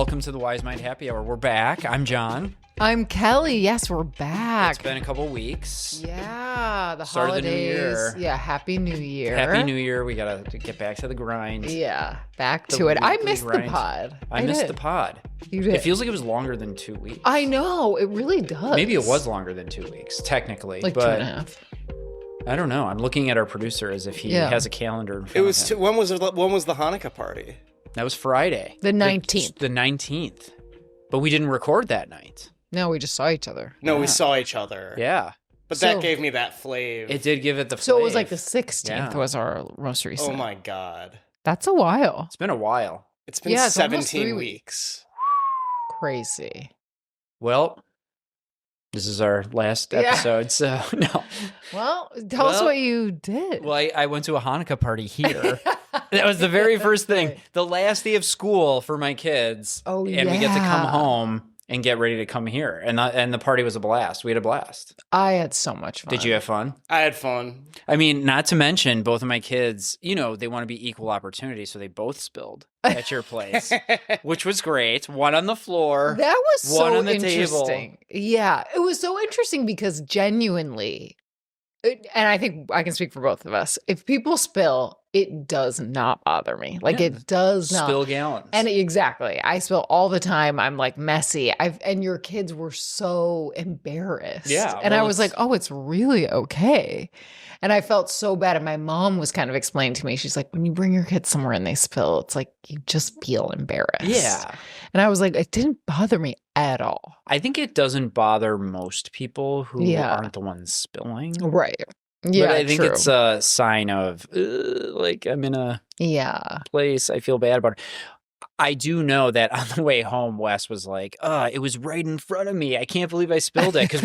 Welcome to the Wise Mind Happy Hour. We're back. I'm John. I'm Kelly. Yes, we're back. It's been a couple weeks. Yeah, the Start holidays. of the new year. Yeah, Happy New Year. Happy New Year. We got to get back to the grind. Yeah, back to it. I missed grind. the pod. I missed did. the pod. You did. It feels like it was longer than 2 weeks. I know. It really does. Maybe it was longer than 2 weeks, technically. like but 2.5. I don't know. I'm looking at our producer as if he has a calendar in front It was of him. when was the Hanukkah party? That was Friday. The 19th. The 19th. But we didn't record that night. No, we just saw each other. No, we saw each other. Yeah. But So- that gave me that flavor. It did give it the So it was flav. like the 16th Yeah. was our most recent. Oh my god. That's a while. It's been a while. It's been Yeah, it's almost 17 3 weeks. Crazy. Well, this is our last Yeah. episode, so no. Well, tell us Well- what you did. Well, I went to a Hanukkah party here. That was the very first thing. The last day of school for my kids. Oh, And we get to come yeah. home and get ready to come here. And the party was a blast. We had a blast. I had so much fun. Did you have fun? I had fun. I mean, not to mention both of my kids, they want to be equal opportunity, so they both spilled at your place, which was great. One on the floor. That was One so on the table. interesting. Yeah, it was so interesting because genuinely, and I think I can speak for both of us, if people spill, it does not bother me. Like Yeah. it does not. Spill gallons. And exactly. I spill all the time. I'm like messy. And your kids were so embarrassed. Yeah, And well, I was like, oh, it's really okay. And I felt so bad. And my mom was kind of explaining to me, she's like, when you bring your kids somewhere and they spill, it's like you just feel embarrassed. Yeah. And I was like, it didn't bother me at all. I think it doesn't bother most people who Yeah. aren't the ones spilling. Right. Yeah. But I think true. it's a sign of, like, I'm in a Yeah. place. I feel bad about it. I do know that on the way home, Wes was like, it was right in front of me. I can't believe I spilled it. Because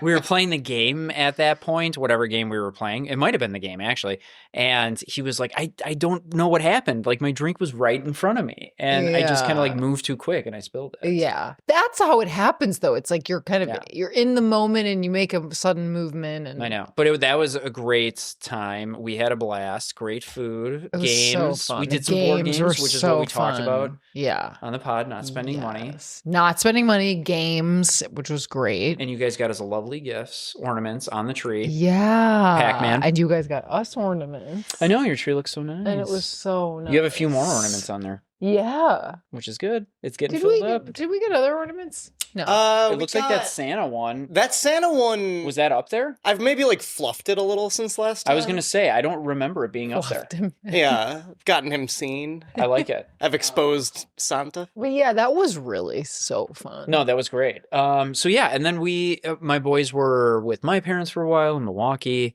we were playing the game at that point, whatever game we were playing. It might have been the game, actually. And he was like, I don't know what happened. Like, my drink was right in front of me. And I just kind of like moved too quick and I spilled it. Yeah. That's how it happens, though. It's like you're kind of, Yeah. you're in the moment and you make a sudden movement. And I know. But that was a great time. We had a blast. Great food. It was Games. so fun. We The did some board games, were which is so what we talked about fun. Yeah. on the pod, not spending money. Yes. Not spending money, games, which was great. And you guys got us lovely gifts, ornaments on the tree. Yeah. Pac-Man. And you guys got us ornaments. I know, your tree looks so nice. And it was so nice. You have a few more ornaments on there, Yeah. which is good. It's getting Did filled up. we get other ornaments? No. It We looks like that got- Santa one. That Santa one. Was that up there? I've maybe like fluffed it a little since last time. I was going to say, I don't remember it being up there. Yeah, I've gotten him seen. I like it. I've exposed Santa. But yeah, that was really so fun. No, that was great. So yeah, and then my boys were with my parents for a while in Milwaukee.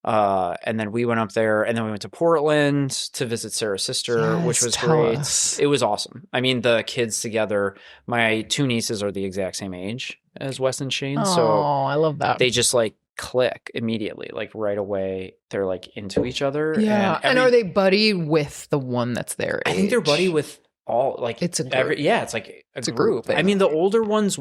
And then we went up there, and then we went to Portland to visit Sarah's sister, which Yes, was tell great. us. It was awesome. I mean, the kids together, my two nieces are the exact same age as Wes and Shane. Oh, So I love that. they just like click immediately, like right away. They're like into each other. Yeah. And are they buddy with the one that's their age? I think they're buddy with all, like, It's a group. yeah, it's like a It's a group. group I thing. mean, the older ones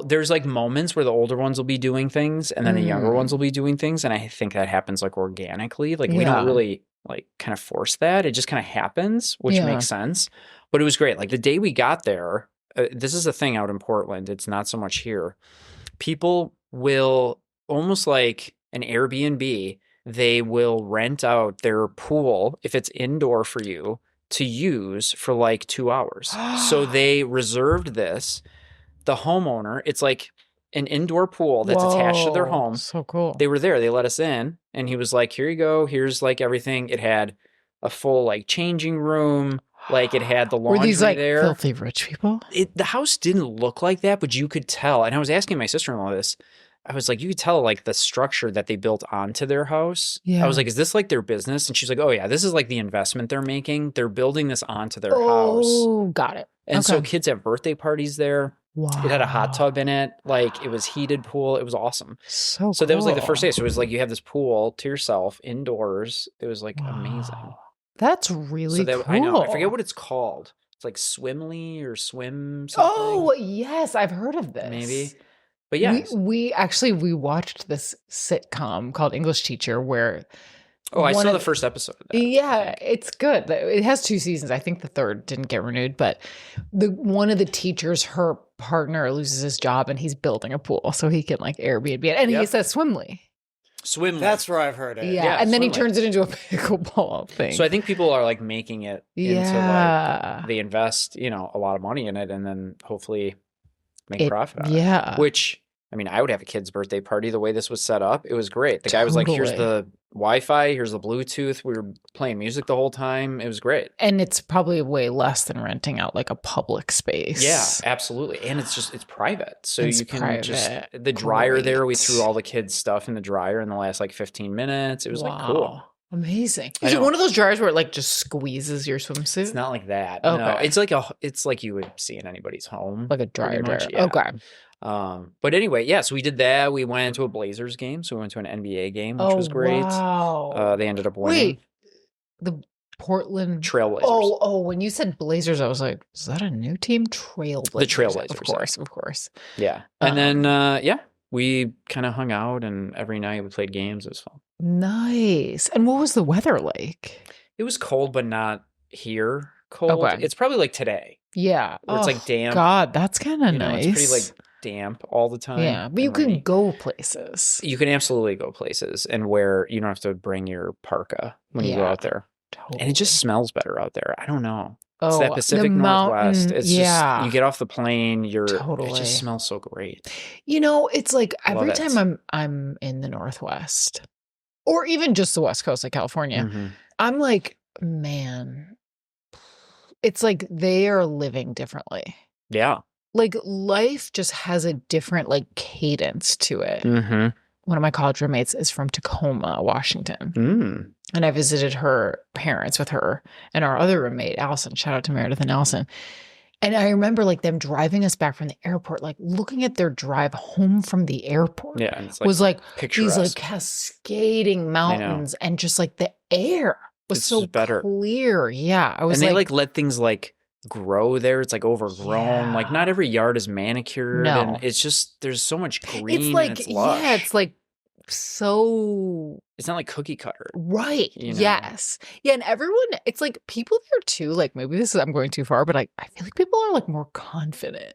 there's like moments where the older ones will be doing things and then the younger ones will be doing things. And I think that happens like organically. Like we Yeah. don't really like kind of force that. It just kind of happens, which Yeah. makes sense. But it was great. Like the day we got there, this is a thing out in Portland. It's not so much here. People will almost like an Airbnb, they will rent out their pool if it's indoor for you to use for like 2 hours. So they reserved this. The homeowner, it's like an indoor pool that's attached to their Whoa, home. So cool. They were there. They let us in and he was like, here you go. Here's like everything. It had a full like changing room. Like it had the laundry Were these like there. filthy rich people? The house didn't look like that, but you could tell. And I was asking my sister-in-law this. I was like, you could tell like the structure that they built onto their house. Yeah. I was like, is this like their business? And she's like, oh yeah, this is like the investment they're making. They're building this onto their house. Oh, got it. And so okay. kids have birthday parties there. Wow. It had a hot tub in it. Like it was heated pool. It was awesome. So So that was like the first cool. day. So it was like you have this pool to yourself indoors. It was like amazing. Wow. That's really So that, cool. I know. I forget what it's called. It's like Swimly or Swim something. Oh, yes. I've heard of this. Maybe. But yeah. We watched this sitcom called English Teacher where Oh, I one saw of the first episode of that. Yeah, it's good. It has 2 seasons. I think the third didn't get renewed, but one of the teachers, her partner loses his job and he's building a pool so he can like Airbnb it. And he Yep. says swimly. Swim. That's where I've heard it. Yeah. And then he swimwear. turns it into a pickleball thing. So I think people are like making it into Yeah. like they invest, a lot of money in it and then hopefully make profit on it. Yeah. Which, I mean, I would have a kid's birthday party the way this was set up. It was great. The guy was like, here's Totally. the Wi-Fi, here's the Bluetooth. We were playing music the whole time. It was great. And it's probably way less than renting out like a public space. Yeah, absolutely. And it's private. So It's you can private. the dryer there, we Great. threw all the kids' stuff in the dryer in the last like 15 minutes. It was like cool. Wow. Amazing. I Is it know. one of those dryers where it like just squeezes your swimsuit? It's not like that. No, Okay. it's like you would see in anybody's home. Like a dryer pretty much, dryer. yeah. Okay. But anyway, yeah, so we did that. We went to a Blazers game. So we went to an NBA game, which was great. Wow. They ended up winning. Wait, the Portland Trailblazers. Oh, when you said Blazers, I was like, is that a new team? Trailblazers. The Trailblazers, Of course. Yeah. And then, we kind of hung out and every night we played games. It was fun. Nice. And what was the weather like? It was cold, but not here cold. Okay. It's probably like today. Yeah. Where it's like damp. God, that's kind of nice. It's pretty like damp all the time. yeah, but you and can rainy. go places. You can absolutely go places and where you don't have to bring your parka when you go Yeah. out there. Totally. And it just smells better out there. I don't know. It's that the Pacific Northwest. mountain, It's yeah. just you get off the plane, it Totally. just smells so great. It's like Love every it. time I'm in the Northwest or even just the West Coast, like California, Mhm. I'm like, man, it's like they are living differently. Yeah. Like life just has a different like cadence to it. Mm-hmm. One of my college roommates is from Tacoma, Washington. Mm. And I visited her parents with her and our other roommate, Allison. Shout out to Meredith and Allison. And I remember like them driving us back from the airport, like looking at their drive home from the airport. Yeah. And it's like Was like picturesque. these like cascading mountains and just like the air was It's so just better. clear. Yeah. I was and they like let things like grow there. It's like overgrown. Like Yeah. not every yard is manicured. No. And it's just there's so much green. it's like, and it's lush. yeah, it's like so It's not like cookie cutter. right. You know? Yes. Yeah. And everyone, it's like people there too, like maybe I'm going too far, but I feel like people are like more confident.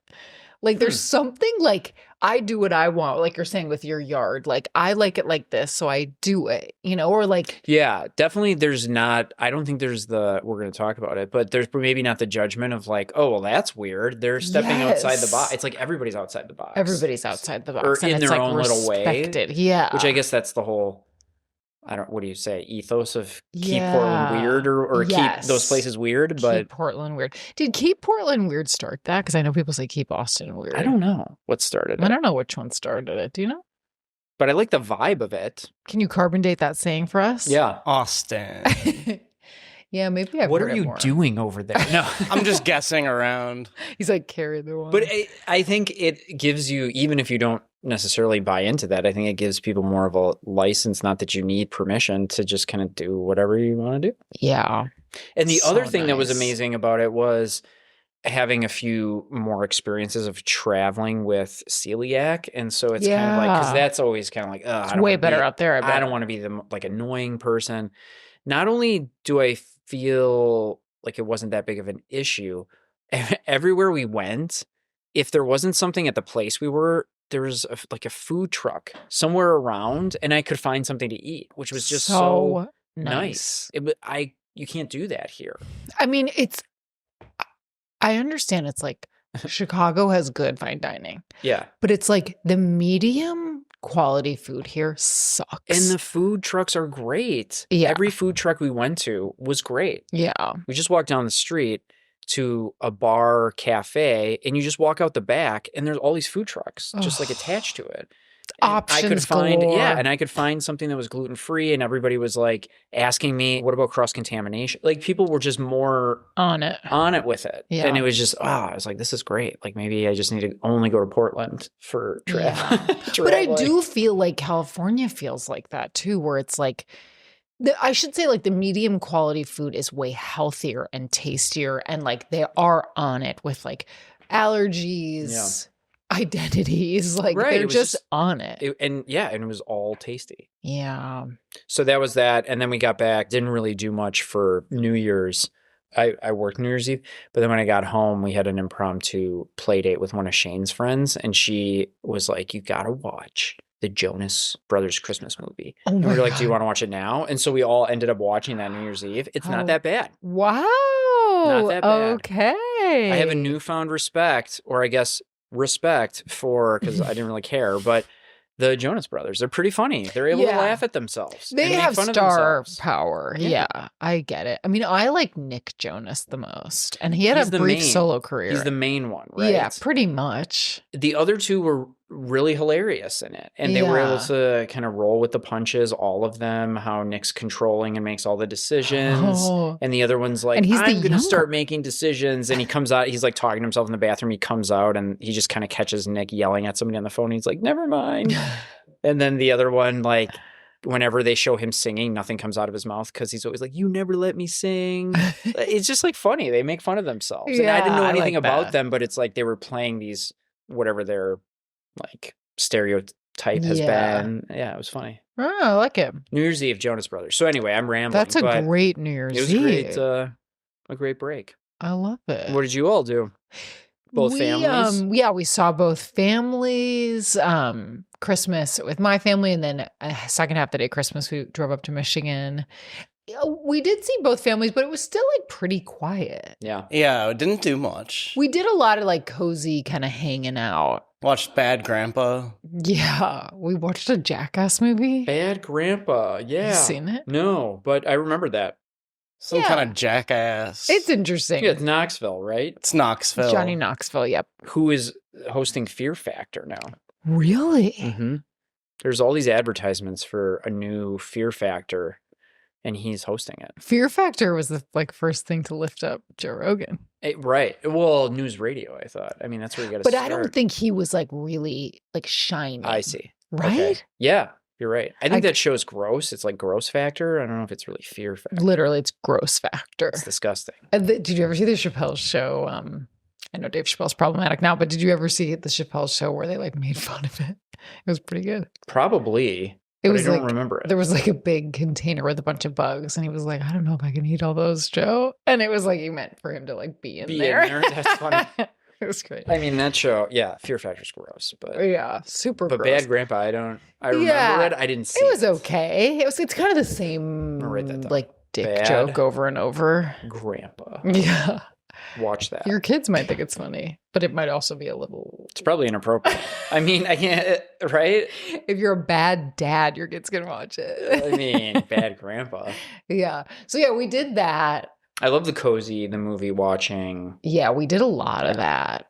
Like there's something like I do what I want, like you're saying with your yard. Like I like it like this, so I do it, or like Yeah, definitely I don't think there's we're going to talk about it, but there's maybe not the judgment of like, oh, well, that's weird. They're stepping outside the box. Yes. It's like everybody's outside the box. everybody's outside the box. Or and in it's their like own little way, respected. Yeah. Which I guess that's the whole, what do you say, ethos of keep Yeah. Portland weird or keep those Yes. places weird. Keep But Portland weird. Did Keep Portland Weird start that? Because I know people say Keep Austin Weird. I don't know what started I it. don't know which one started it. Do you know? But I like the vibe of it. Can you carbon date that saying for us? Yeah. Austin. Yeah, maybe I've What heard are it you more. doing over there? No. I'm just guessing around. He's like, carry the one. But I think it gives you, even if you don't necessarily buy into that, I think it gives people more of a license, not that you need permission to just kind of do whatever you want to do. yeah. And the So other thing that was nice. amazing about it was having a few more experiences of traveling with celiac. And so it's kind of like, because Yeah. that's always kind of like, It's way better out there. I don't want to be the like annoying person. Not only do I feel like it wasn't that big of an issue, everywhere we went, if there wasn't something at the place we were, there was like a food truck somewhere around and I could find something to eat, which was just so nice. You can't do that here. I mean, I understand it's like Chicago has good fine dining, Yeah. but it's like the medium quality food here sucks. And the food trucks are great. Yeah. Every food truck we went to was great. yeah. We just walked down the street to a bar cafe and you just walk out the back and there's all these food trucks just like attached to it. And I could Options find galore. and I could find something that was gluten free and everybody was like asking me, what about cross contamination? Like people were just more On it. with it. Yeah. And it was just, I was like, this is great. Like maybe I just need to only go to Portland for Yeah. But I do feel like California feels like that too, where it's like, I should say like the medium quality food is way healthier and tastier. And like they are on it with like allergies. identities. Like Right, they're it was just just- on it. And it was all tasty. Yeah. So that was that. And then we got back, didn't really do much for New Year's. I worked New Year's Eve, but then when I got home, we had an impromptu play date with one of Shane's friends. And she was like, you got to watch the Jonas Brothers Christmas movie. Oh And we my were like, do you God. want to watch it now? And so we all ended up watching that New Year's Eve. It's Oh. not that bad. Wow. Not that bad. Okay. I have a newfound respect, or I guess respect for, because I didn't really care, but the Jonas Brothers, they're pretty funny. They're able to Yeah. laugh at themselves. They and make have fun of star themselves. power. Yeah. Yeah, I get it. I mean, I like Nick Jonas the most, and he had He's a the brief main- solo career. He's the main one, right? Yeah, pretty much. The other two were really hilarious in it. And they were able to kind of roll with the punches, all of them, how Nick's controlling and makes all the decisions. Oh. And the other one's like, And he's the I'm going to younger- start making decisions. And he comes out, he's like talking to himself in the bathroom. He comes out and he just kind of catches Nick yelling at somebody on the phone. He's like, never mind. And then the other one, like, whenever they show him singing, nothing comes out of his mouth because he's always like, you never let me sing. It's just like funny. They make fun of themselves. And I didn't know Yeah, I anything like about that. them, but it's like they were playing these, whatever their like stereotype has Yeah. been. Yeah, it was funny. Oh, I like it. New Year's Eve, Jonas Brothers. So anyway, I'm rambling. That's a but great New Year's it was Eve. a great break. I love it. What did you all do? Both families? Yeah, we saw both families. Christmas with my family, and then second half of the day, Christmas, we drove up to Michigan. Yeah, we did see both families, but it was still like pretty quiet. Yeah. Yeah, it didn't do much. We did a lot of like cozy kind of hanging out. Watched Bad Grandpa. Yeah, we watched a Jackass movie. Bad Grandpa. Yeah. You seen it? No, but I remember that. Some Yeah. kind of jackass. It's interesting. Yeah, it's Knoxville, right? It's Knoxville. Johnny Knoxville. Yep. Who is hosting Fear Factor now? Really? Mm-hmm. There's all these advertisements for a new Fear Factor, and he's hosting it. Fear Factor was the like first thing to lift up Joe Rogan. Right. Well, news radio, I thought. I mean, that's where you got to But start. I don't think he was like really like shining. I see. Right? Okay. Yeah, you're right. I think that show's gross. It's like Gross Factor. I don't know if it's really Fear Factor. Literally, it's gross factor. It's disgusting. Did you ever see the Chappelle show? I know Dave Chappelle's problematic now, but did you ever see the Chappelle show where they like made fun of it? It was pretty good. Probably. It but was I don't like remember it. there was like a big container with a bunch of bugs, and he was like, "I don't know if I can eat all those, Joe." And it was like you meant for him to like be in there. That's funny. It was great. I mean, that show, yeah, Fear Factor's gross, but Yeah, super. but gross. Bad Grandpa, I remember Yeah. it. I didn't see It was okay. It's kind of the same I'll write that down. like dick Bad joke over and over. Grandpa. Yeah, Watch that. your kids might think it's funny, but it might also be a little. It's probably inappropriate. I mean, I can't, right? If you're a bad dad, your kids can watch it. I mean, Bad Grandpa. Yeah. So yeah, we did that. I love the movie watching. Yeah, we did a lot of that.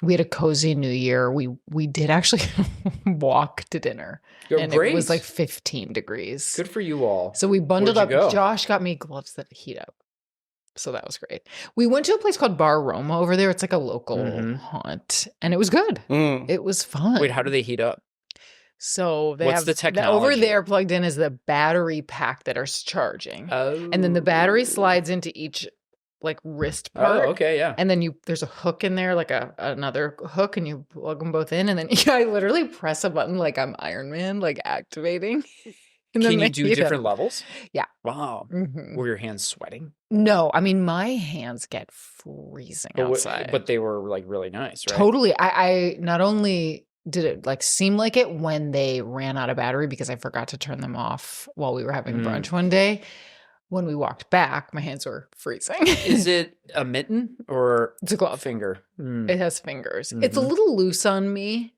We had a cozy New Year. We did actually walk to dinner, and Great. it was like 15 degrees. Good for you all. So we bundled Where'd you up. go? Josh got me gloves that heat up. So that was great. We went to a place called Bar Roma over there. It's like a local Mhm. haunt, and it was good. Mm. It was fun. Wait, how do they heat up? So they What's have the over technology? there plugged in is the battery pack that are charging, Oh. and then the battery slides into each like wrist part. Oh, okay, yeah. And then there's a hook in there, like another hook, and you plug them both in, and then I literally press a button like I'm Iron Man, like activating. And then Can they you do heat up. different levels? Yeah. Wow. Mhm. Were your hands sweating? No, I mean my hands get freezing outside. But they were like really nice, right? Totally. I not only did it like seem like it when they ran out of battery because I forgot to turn them off while we were having Mm. brunch one day. When we walked back, my hands were freezing. Is it a mitten or It's a a glove. finger? Mm. It has fingers. It's a Mhm. little loose on me.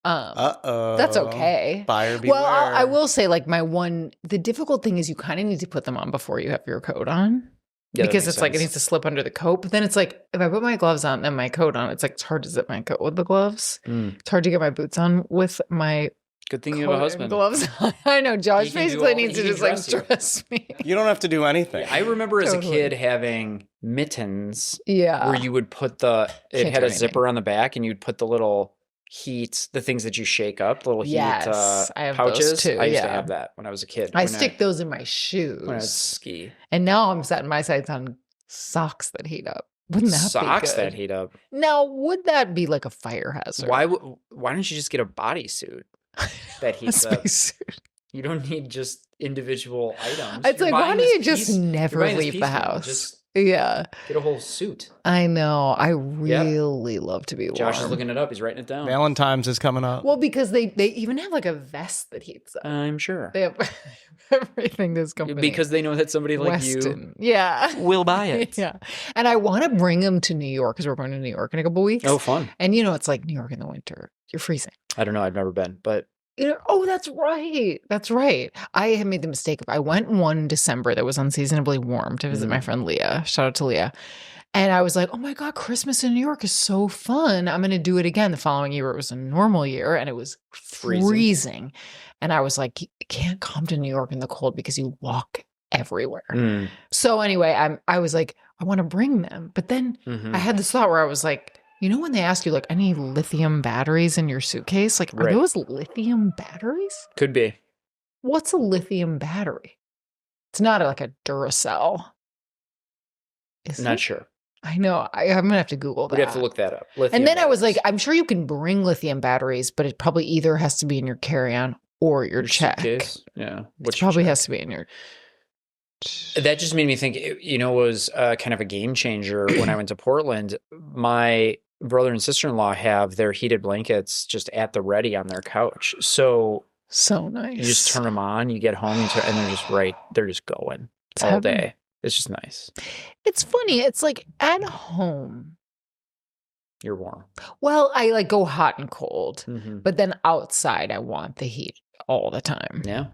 Uh-oh. That's okay. Buyer beware. Well, I will say, like, the difficult thing is you kind of need to put them on before you have your coat on. Yeah, that because makes it's like it sense. needs to slip under the coat. But then it's like, if I put my gloves on and my coat on, it's like, it's hard to zip my coat with the gloves. Mm. It's hard to get my boots on with my Good thing you coat have a and husband. gloves on. I know. Josh He can do basically all- needs he to can just like dress you. dress me. You don't have to do anything. I remember as Totally. a kid having mittens Yeah. where you would put it Can't had do a anything. zipper on the back and you'd put the little the things that you shake up, the little Yes, heat I have those pouches. too, I used to yeah. have that when I was a kid. I when stick those in my when I shoes. was ski. And now I'm setting my sights on socks that heat up. Wouldn't that Socks be good? that heat up. Now, would that be like a fire hazard? Why don't you just get a bodysuit that heats up? Spacesuit. You don't need just individual items. It's You're like, why buying do this you just piece- you're never buying this leave the piece meal. house? Just Yeah, get a whole suit. I know. I really love to be warm. Josh is looking it up. He's writing it down. Valentine's is coming up. Well, because they even have like a vest that heats up. I'm sure. They have everything this company. Because they know that somebody like Weston. Yeah. you will buy it. Yeah. And I want to bring them to New York because we're going to New York in a couple weeks. Oh, fun. And you know, it's like New York in the winter. You're freezing. I don't know. I've never been, but You know, oh, that's right. That's right. I had made the mistake of I went one December that was unseasonably warm to visit my friend Leah. Shout out to Leah. And I was like, oh my God, Christmas in New York is so fun. I'm going to do it again. The following year, it was a normal year and it was freezing. And I was like, you can't come to New York in the cold because you walk everywhere. So anyway, I was like, I want to bring them. But then I had this thought where I was like, you know, when they ask you like any lithium batteries in your suitcase, like, are those lithium batteries? Could be. What's a lithium battery? It's not like a Duracell. Is Not it? sure. I know. I'm going to have to Google that. We'd have to look that up. Lithium And then I was batteries. like, I'm sure you can bring lithium batteries, but it probably either has to be in your carry-on or your check. Suitcase? Yeah. It probably has to be in your... That just made me think, you know, it was kind of a game changer when I went to Portland. My brother and sister-in-law have their heated blankets just at the ready on their couch. So nice. you just turn them on, you get home, and they're just going It's all heaven. day. It's just nice. It's funny. It's like at home. You're warm. Well, I like go hot and cold, Mm-hmm. but then outside I want the heat all the time. Yeah.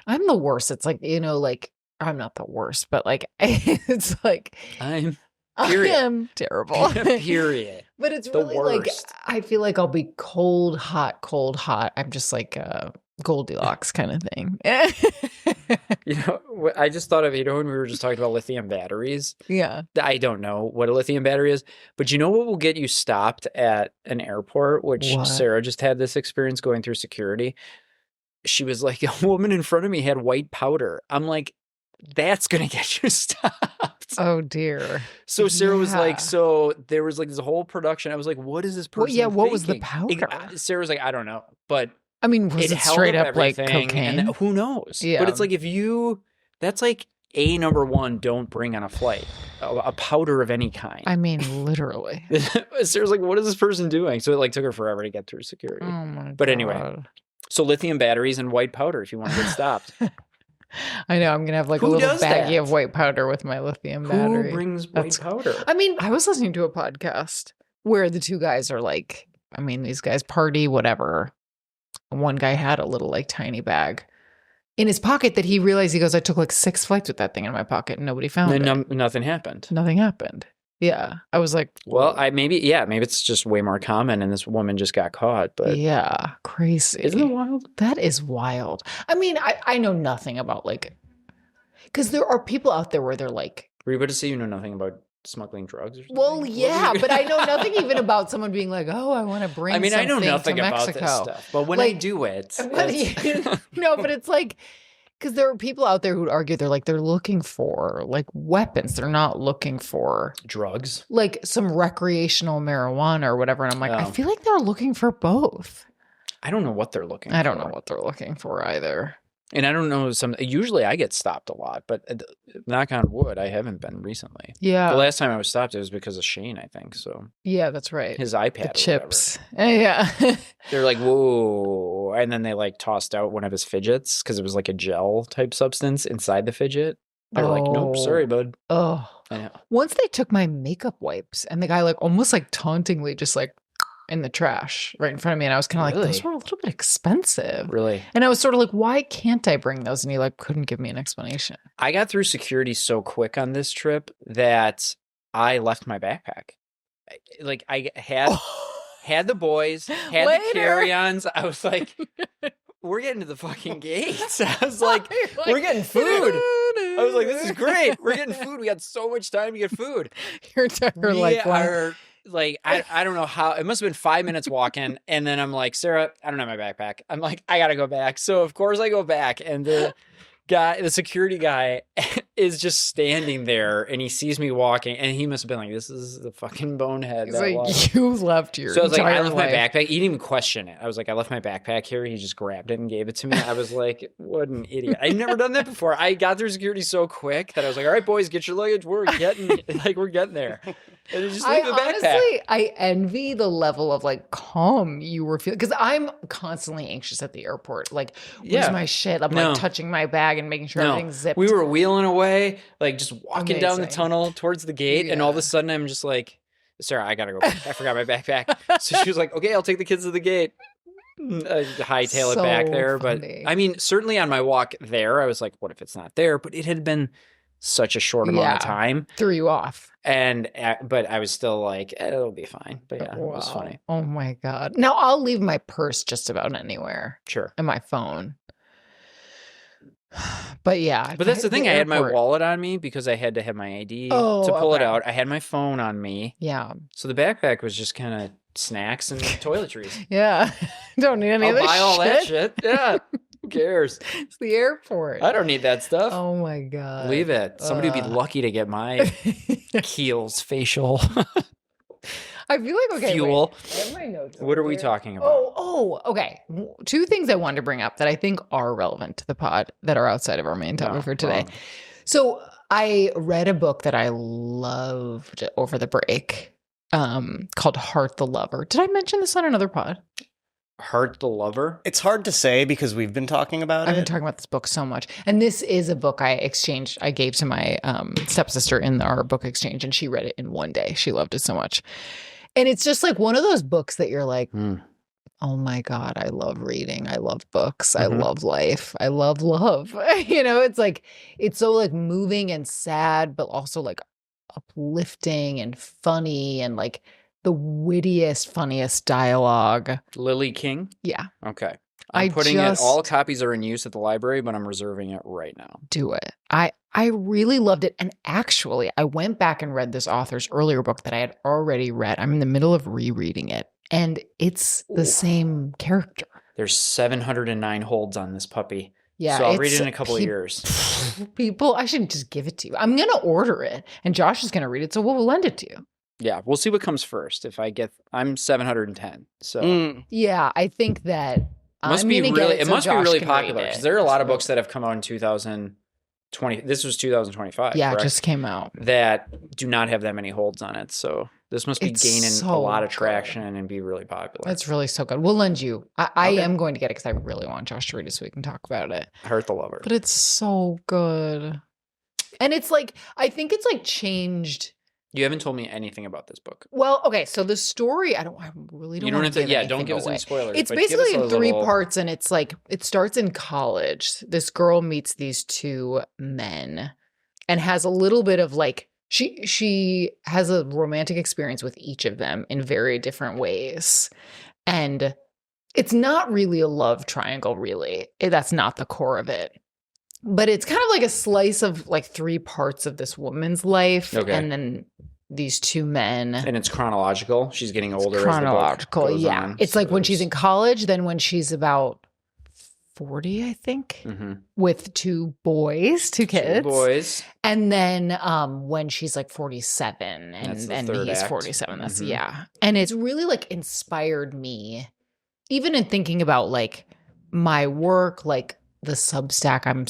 I'm the worst. It's like, you know, like I'm not the worst, but like it's like I'm I period. am terrible. Period. But it's The really like worst. I feel like I'll be cold, hot, cold, hot. I'm just like Goldilocks kind of thing. You know, I just thought of, you know, when we were just talking about lithium batteries, Yeah. I don't know what a lithium battery is, but you know what will get you stopped at an airport, which What? Sarah just had this experience going through security. She was like, a woman in front of me had white powder. I'm like, that's going to get you stopped. Oh dear. So Sarah was like, Yeah. so there was like this whole production. I was like, what is this person Well, yeah, what was the thinking? powder? Sarah was like, I don't know, but I mean, was it held straight up like everything, cocaine? and who knows? Yeah. But it's like that's like number one, don't bring on a flight a powder of any kind. I mean, literally. Sarah's like, what is this person doing? So it like took her forever to get through security. Oh my But anyway. God. So lithium batteries and white powder if you want to get stopped. I know. I'm gonna have like Who a little does baggie that? of white powder with my lithium battery. Who brings white That's- powder? I mean, I was listening to a podcast where the two guys are like, I mean, these guys party, whatever. One guy had a little like tiny bag in his pocket that he realized, he goes, I took like 6 flights with that thing in my pocket and nobody found Then it. nothing happened. Nothing happened. Yeah. I was like, Well, maybe it's just way more common and this woman just got caught, but yeah, crazy. isn't it wild? That is wild. I mean, I know nothing about like, because there are people out there where they're like, Were you about to say you know nothing about smuggling drugs or something? well, What yeah, were you- but I know nothing even about someone being like, oh, I want to bring I mean, I know something nothing to about Mexico. this stuff, but when I Like, do it, But it's- no, but it's like, because there are people out there who argue they're looking for like weapons. They're not looking for drugs. like some recreational marijuana or whatever. And I'm like, I Oh. feel like they're looking for both. I don't know what they're looking for. I don't know what they're looking for either. And I don't know usually I get stopped a lot, but knock on wood, I haven't been recently. Yeah. The last time I was stopped, it was because of Shane, I think. So Yeah, that's right. his iPad, The or whatever. chips. Yeah. They're like, whoa. And then they like tossed out one of his fidgets because it was like a gel type substance inside the fidget. They were like, nope, Oh. sorry, bud. Oh. I know. Once they took my makeup wipes and the guy like almost like tauntingly just like in the trash right in front of me. And I was kind of like, those Really? were a little bit expensive. Really? And I was sort of like, why can't I bring those? And he like couldn't give me an explanation. I got through security so quick on this trip that I left my backpack. Like I had the boys, had Later. the carry-ons. I was like, we're getting to the fucking gates. I was like, we're getting food. I was like, this is great. We're getting food. We got so much time to get food. You're We like, wow. are like, I don't know how, it must have been 5 minutes walking. And then I'm like, Sarah, I don't have my backpack. I'm like, I got to go back. So of course I go back and the security guy is just standing there and he sees me walking and he must have been like, this is the fucking bonehead. He's That like, walks. you left your So I was like, I entire left life. my backpack. He didn't even question it. I was like, I left my backpack here. He just grabbed it and gave it to me. I was like, what an idiot. I'd never done that before. I got through security so quick that I was like, all right, boys, get your luggage. We're getting there. And he just leave the backpack. Honestly, I envy the level of like calm you were feeling because I'm constantly anxious at the airport. Like, where's my shit? I'm No. like touching my bag and making sure everything's zipped. We were wheeling away, like just walking down the Amazing. tunnel towards the gate, and all of a Yeah. sudden I'm just like, Sarah, I gotta go. I forgot my backpack. So she was like, okay, I'll take the kids to the gate. Hightail it back So there. funny. But I mean, certainly on my walk there, I was like, what if it's not there? But it had been such a short amount of Yeah. time. Threw you off. And, but I was still like, it'll be fine. But yeah, it was Wow. funny. Oh my God. Now I'll leave my purse just about anywhere Sure. and my phone. But yeah. But that's the thing. I had my airport- wallet on me because I had to have my ID Oh, to pull it okay. out. I had my phone on me. Yeah. So the backpack was just kind of snacks and toiletries. Yeah. Don't need any I'll of this buy all that shit. shit. Yeah. Who cares? It's the airport. I don't need that stuff. Oh my God. Leave it. Somebody would be lucky to get my Kiehl's facial I feel like, okay, fuel. wait. I have my notes What over are we here. talking about? Okay. Two things I wanted to bring up that I think are relevant to the pod that are outside of our main topic for today. So I read a book that I loved over the break called Heart the Lover. Did I mention this on another pod? Heart the Lover? It's hard to say because we've been talking about I've been it. talking about this book so much. And this is a book I gave to my stepsister in our book exchange, and she read it in one day. She loved it so much. And it's just like one of those books that you're like, oh my God, I love reading. I love books. I love life. I love love. It's like, it's so like moving and sad, but also like uplifting and funny and like the wittiest, funniest dialogue. Lily King? Yeah. Okay. I I'm putting it, just- all copies are in use at the library, but I'm reserving it right now. Do it. I really loved it. And actually, I went back and read this author's earlier book that I had already read. I'm in the middle of rereading it. And it's the same character. There's 709 holds on this puppy. Yeah. So I'll read it it's in a couple of years. People, I shouldn't just give it to you. I'm going to order it. And Josh is going to read it. So we'll lend it to you. Yeah, we'll see what comes first. I'm 710. So Yeah. I think that it must be really popular because there are a lot of books that have come out in 2020. This was 2025. Yeah, it correct? just came out. That do not have that many holds on it. So this must be It's gaining a so lot of good. traction and be really popular. It's really so good. We'll lend you. I Okay. am going to get it because I really want Josh to read it so we can talk about it. Heart the Lover. But it's so good. And it's like, I think it's like changed. You haven't told me anything about this book. Well, okay. So the story, I really don't You don't want have to to. give Yeah, don't anything give us away. any spoilers. It's but give basically us a in three little- parts, and it's like it starts in college. This girl meets these two men and has a little bit of like she has a romantic experience with each of them in very different ways. And it's not really a love triangle, really. That's not the core of it. But it's kind of like a slice of like three parts of this woman's life, Okay. and then these two men. And it's chronological. She's getting older. Chronological, as the book goes yeah. on. It's So like when she's in there's- college, then when she's about 40, I think, Mhm. with two kids. Two boys. And then when she's like 47 That's and the third he's act. 47. That's Mhm. yeah. And it's really like inspired me, even in thinking about like my work, like the Substack I'm,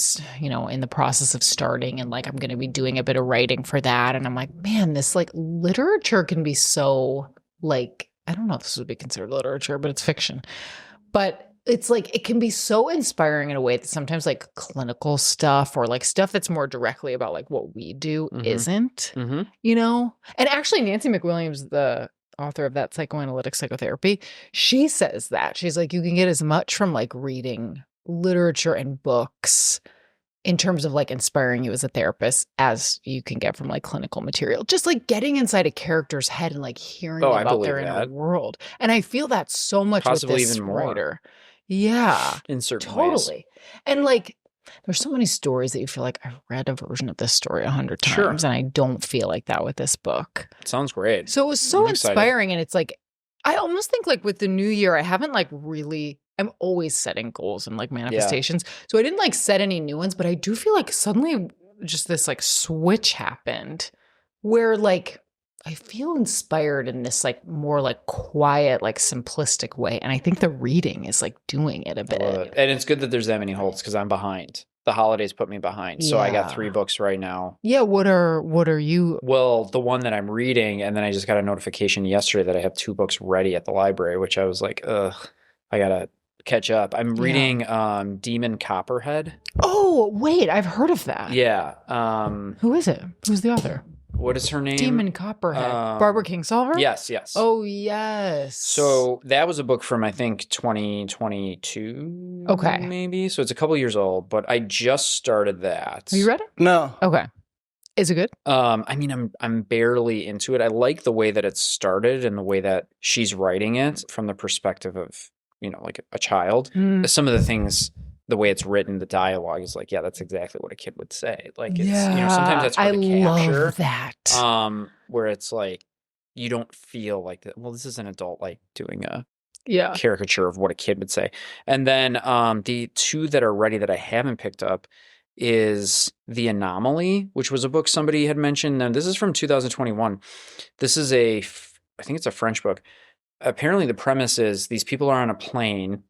in the process of starting, and like I'm going to be doing a bit of writing for that. And I'm like, man, this like literature can be so like, I don't know if this would be considered literature, but it's fiction. But it's like, it can be so inspiring in a way that sometimes like clinical stuff or like stuff that's more directly about like what we do Mhm. isn't, Mhm. And actually Nancy McWilliams, the author of that psychoanalytic psychotherapy, she says that she's like, you can get as much from like reading literature and books in terms of like inspiring you as a therapist as you can get from like clinical material. Just like getting inside a character's head and like hearing Oh, I about their believe inner that. world. And I feel that so much Possibly with this even more. writer. Yeah, In certain ways. totally. And like there's so many stories that you feel like I've read a version of this story 100 times, Sure. and I don't feel like that with this book. Sounds great. So it was so I'm excited. inspiring. And it's like, I almost think like with the new year, I haven't like really, I'm always setting goals and like manifestations. So I didn't like set any new ones, but I do feel like suddenly just this like switch happened where like I feel inspired in this like more like quiet, like simplistic way. And I think the reading is like doing it a I love it. bit. And it's good that there's that many holds because I'm behind. The holidays put me behind. So I got Yeah. 3 books right now. Yeah, what are you? Well, the one that I'm reading, and then I just got a notification yesterday that I have 2 books ready at the library, which I was like, ugh, I gotta catch up. I'm Yeah. reading Demon Copperhead. Oh, wait, I've heard of that. Yeah. Who is it? Who's the author? What is her name? Demon Copperhead. Barbara Kingsolver? Yes, yes. Oh, yes. So that was a book from, I think, 2022. Okay. Maybe. So it's a couple years old, but I just started that. Have you read it? No. Okay. Is it good? I mean, I'm barely into it. I like the way that it started and the way that she's writing it from the perspective of, like a child. Some of the things, the way it's written, the dialogue is like, yeah, that's exactly what a kid would say. Like, it's, sometimes that's hard to capture. Love that. Where it's like, you don't feel like that. Well, this is an adult, like doing a caricature of what a kid would say. And then the 2 that are ready that I haven't picked up is The Anomaly, which was a book somebody had mentioned. And this is from 2021. This is I think it's a French book. Apparently the premise is these people are on a plane.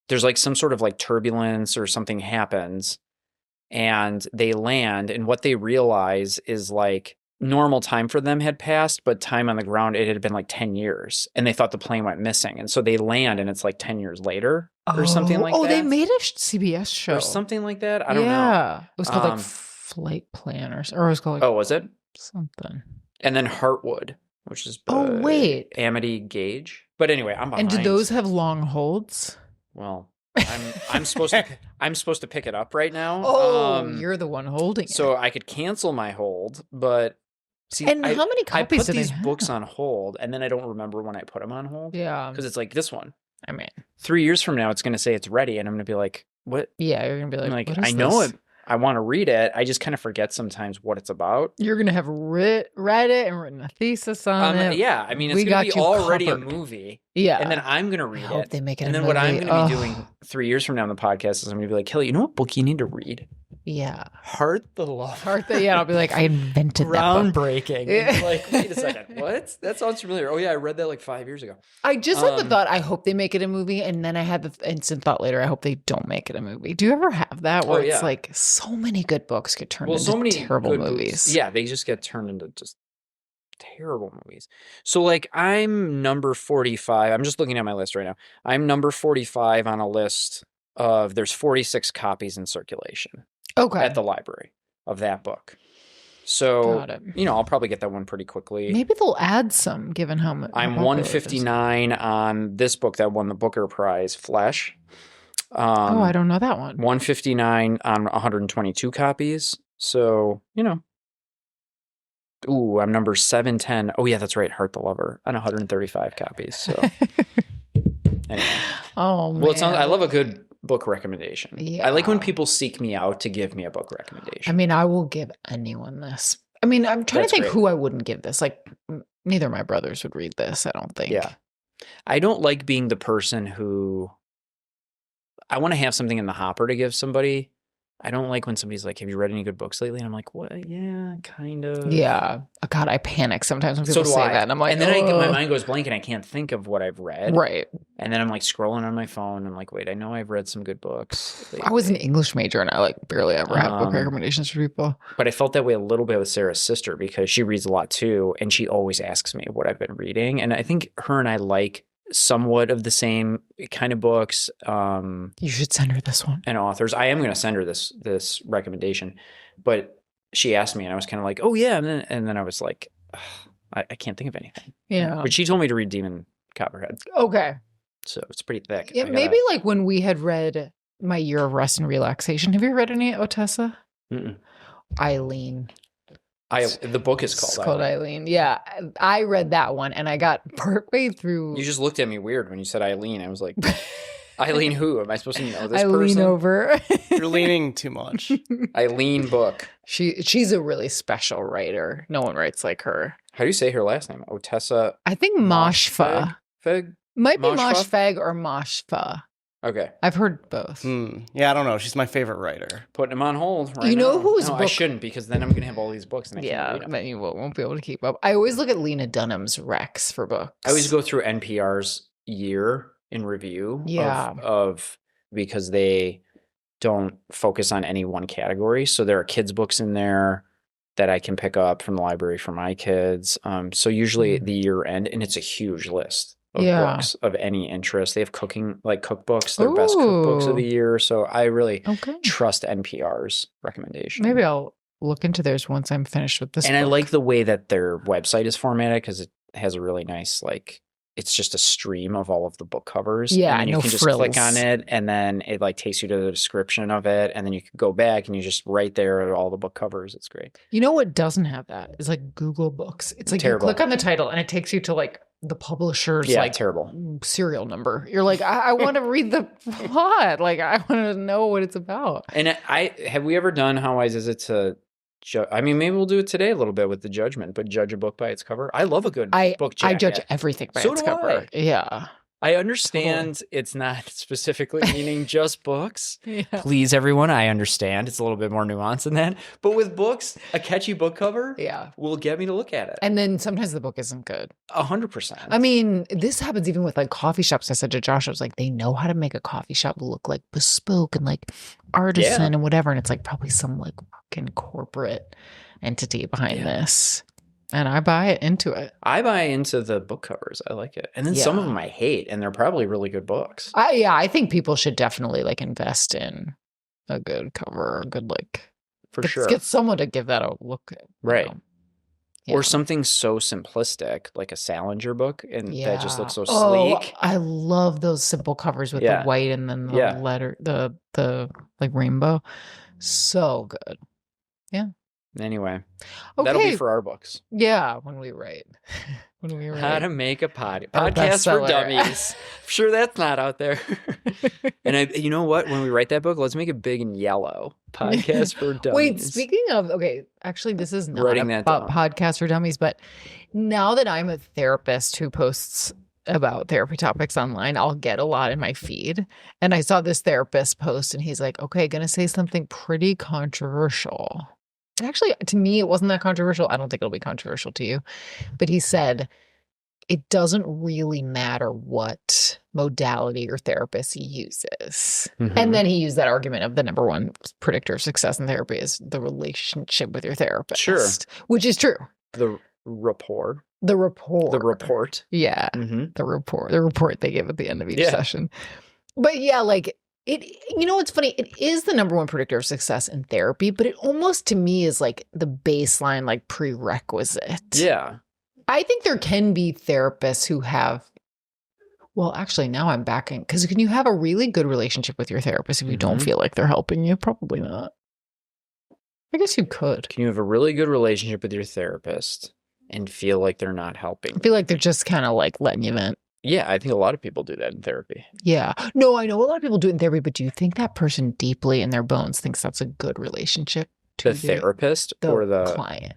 There's like some sort of like turbulence or something happens and they land, and what they realize is like normal time for them had passed, but time on the ground, it had been like 10 years and they thought the plane went missing. And so they land and it's like 10 years later or something like that. Oh, they made a CBS show. Or something like that. I don't know. Yeah. It was called like Flight Planners, or it was called like was it? something. And then Heartwood, which is wait. Amity Gage. But anyway, I'm behind. And do those have long holds? Well, I'm supposed to pick it up right now. Oh, you're the one holding it. So I could cancel my hold, but see, and how many copies I put do these they have? books on hold, and then I don't remember when I put them on hold. Yeah, because it's like this one. I mean, 3 years from now, it's going to say it's ready, and I'm going to be like, "What?" Yeah, you're going to be like, like, what is I know this? it. I want to read it. I just kind of forget sometimes what it's about. You're gonna have read it and written a thesis on it. Yeah, I mean, it's gonna be already a movie. Yeah, and then I'm gonna read hope it. they make it. And then what I'm gonna be doing 3 years from now on the podcast is I'm gonna be like, Kelly, you know what book you need to read? Yeah, Heart the Lover. Yeah, I'll be like, I invented that book. Groundbreaking. Yeah. Like, wait a second, what? That sounds familiar. Oh yeah, I read that like 5 years ago. I just had the thought, I hope they make it a movie, and then I had the instant thought later, I hope they don't make it a movie. Do you ever have that where it's like so many good books get turned into so many terrible movies? Books. Yeah, they just get turned into just terrible movies. So like I'm number 45. I'm just looking at my list right now. I'm number 45 on a list of there's 46 copies in circulation. Okay. At the library of that book. So, I'll probably get that one pretty quickly. Maybe they'll add some given how much. I'm 159 on this book that won the Booker Prize, Flesh. I don't know that one. 159 on 122 copies. So, Ooh, I'm number 710. Oh, yeah, that's right. Heart the Lover on 135 copies. So, anyway. Oh, man. Well, I love a good book recommendation. Yeah. I like when people seek me out to give me a book recommendation. I mean, I will give anyone this. I mean, I'm trying to think who I wouldn't give this. Like, neither of my brothers would read this, I don't think. Yeah. I don't like being the person who I want to have something in the hopper to give somebody. I don't like when somebody's like, have you read any good books lately? And I'm like, what? Yeah, kind of. Yeah. Oh, God, I panic sometimes when people say that. And I'm like, and then my mind goes blank and I can't think of what I've read. Right. And then I'm like scrolling on my phone. And I'm like, wait, I know I've read some good books lately. I was an English major and I like barely ever have book recommendations for people. But I felt that way a little bit with Sarah's sister because she reads a lot too. And she always asks me what I've been reading. And I think her and I like somewhat of the same kind of books. You should send her this one. And authors. I am going to send her this recommendation, but she asked me, and I was kind of like, "Oh yeah," and then I was like, I can't think of anything. Yeah. But she told me to read Demon Copperhead. Okay. So it's pretty thick. Yeah, maybe like when we had read My Year of Rest and Relaxation. Have you read any Otessa? Eileen. The book is called. It's called Eileen. Yeah, I read that one, and I got partway through. You just looked at me weird when you said Eileen. I was like, Eileen, who am I supposed to know? This I person? lean over. You're leaning too much. Eileen book. She's a really special writer. No one writes like her. How do you say her last name? Otessa. I think Moshfa. Feg? Might be Moshfa? Moshfeg or Moshfa. Okay. I've heard both. Yeah, I don't know. She's my favorite writer. Putting them on hold right You know now. whose No, I book- shouldn't, because then I'm going to have all these books and I can't read them. Then you won't be able to keep up. I always look at Lena Dunham's Rex for books. I always go through NPR's year in review of because they don't focus on any one category. So there are kids' books in there that I can pick up from the library for my kids. So usually the year end, and it's a huge list of books of any interest. They have cooking, like cookbooks, their best cookbooks of the year. So I really trust NPR's recommendation. Maybe I'll look into theirs once I'm finished with this And book. I like the way that their website is formatted because it has a really nice, like, it's just a stream of all of the book covers. Yeah, and you can just click on it, and then it like takes you to the description of it, and then you can go back and you just right there at all the book covers. It's great. You know what doesn't have that is like Google Books. It's like you click on the title and it takes you to like the publisher's like terrible serial number. You're like, I want to read the plot. Like I want to know what it's about. And have we ever done How Wise Is It to I mean, maybe we'll do it today a little bit with the judgment, but judge a book by its cover. I love a good book jacket. I judge everything by its cover. Yeah. I understand it's not specifically meaning just books. Please, everyone, I understand. It's a little bit more nuanced than that. But with books, a catchy book cover will get me to look at it. And then sometimes the book isn't good. 100%. I mean, this happens even with like coffee shops. I said to Josh, I was like, they know how to make a coffee shop look like bespoke and like artisan and whatever. And it's like probably some like fucking corporate entity behind this. And I buy into it. I buy into the book covers. I like it. And then some of them I hate, and they're probably really good books. I think people should definitely like invest in a good cover, a good like get someone to give that a look at. Right. Or something so simplistic, like a Salinger book, and that just looks so sleek. I love those simple covers with the white and then the letter, the like rainbow. So good. Yeah. Anyway, that'll be for our books. Yeah, when we write. How to make a podcast for dummies. I'm sure that's not out there. And you know what? When we write that book, let's make it big and yellow. Podcast for dummies. Wait, speaking of, actually, this is not about podcast for dummies, but now that I'm a therapist who posts about therapy topics online, I'll get a lot in my feed. And I saw this therapist post and he's like, okay, gonna say something pretty controversial. And actually, to me, it wasn't that controversial. I don't think it'll be controversial to you. But he said, it doesn't really matter what modality your therapist uses. And then he used that argument of the number one predictor of success in therapy is the relationship with your therapist. Sure. Which is true. The rapport. The report. Yeah. The report they give at the end of each session. But yeah, like, you know what's funny? It is the number one predictor of success in therapy, but it almost to me is like the baseline, like prerequisite. Yeah. I think there can be therapists who have, well, actually now I'm backing, because can you have a really good relationship with your therapist if you don't feel like they're helping you? Probably not. I guess you could. Can you have a really good relationship with your therapist and feel like they're not helping? I feel like they're just kind of like letting you vent. Yeah, I think a lot of people do that in therapy. Yeah. No, I know a lot of people do it in therapy, but do you think that person deeply in their bones thinks that's a good relationship to the therapist or the client?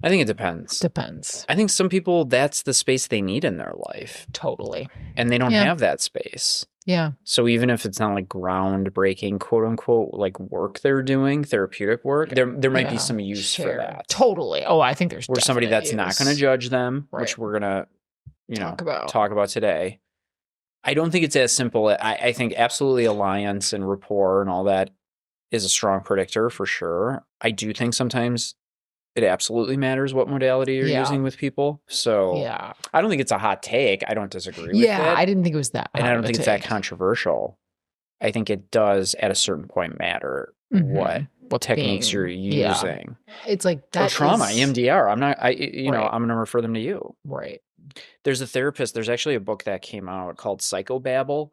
I think it depends. Depends. I think some people, that's the space they need in their life. Totally. And they don't have that space. Yeah. So even if it's not like groundbreaking, quote unquote, like work they're doing, therapeutic work, there might be some use for that. Totally. Oh, I think there's where somebody that's not going to judge them, which we're going to talk about today. I don't think it's as simple. I think absolutely alliance and rapport and all that is a strong predictor for sure. I do think sometimes it absolutely matters what modality you're using with people. So I don't think it's a hot take. I don't disagree with it. Yeah, I didn't think it was that hot and I don't think it's that controversial. I think it does at a certain point matter what techniques you're using. It's like that. Or trauma, EMDR. I'm going to refer them to you. Right. There's a therapist. There's actually a book that came out called Psychobabble.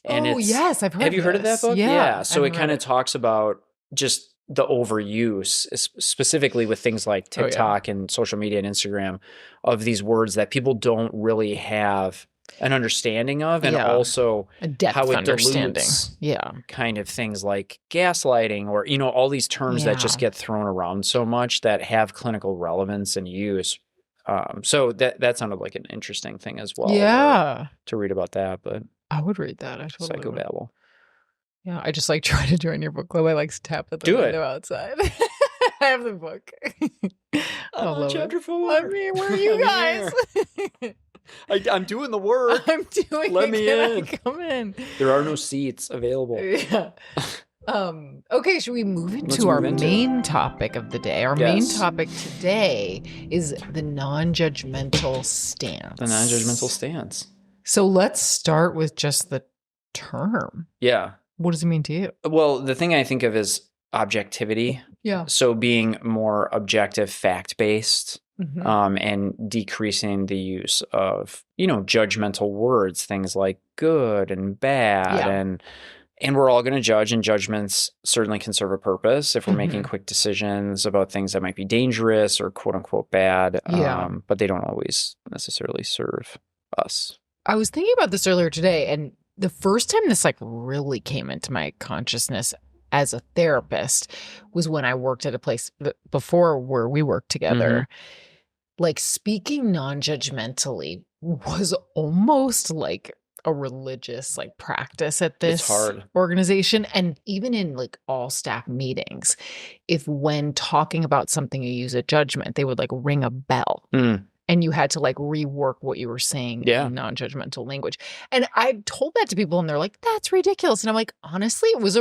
And yes, I've heard. Have you heard of that book? Yeah. So it kind of talks about just the overuse, specifically with things like TikTok and social media and Instagram, of these words that people don't really have an understanding of, and also a depth how it understanding. Dilutes kind of things like gaslighting, or all these terms that just get thrown around so much that have clinical relevance and use. So that sounded like an interesting thing as well. Yeah, to read about that, but I would read that. I totally would. Psychobabble. Yeah, I just like try to join your book club. I like tap at the Do it. window outside. I have the book. I'm on chapter 4. I mean, where are you guys? I'm doing the work. I'm doing Let it. me Can in. I come in? There are no seats available. Yeah. Okay, should we move Let's into our move into main topic of the day? Our main Yes. topic today is the non-judgmental stance. The non-judgmental stance. So let's start with just the term. Yeah. What does it mean to you? Well, the thing I think of is objectivity. Yeah. So being more objective, fact-based, Mhm. and decreasing the use of, judgmental words, things like good and bad. Yeah. And we're all going to judge, and judgments certainly can serve a purpose if we're making Mhm. quick decisions about things that might be dangerous or quote unquote bad. Yeah. But they don't always necessarily serve us. I was thinking about this earlier today, and the first time this like really came into my consciousness as a therapist was when I worked at a place before where we worked together. Like speaking non-judgmentally was almost like a religious like practice at this hard. organization. And even in like all staff meetings, if when talking about something you use a judgment, they would like ring a bell. And you had to like rework what you were saying in non-judgmental language. And I've told that to people and they're like, that's ridiculous. And I'm like, honestly, it's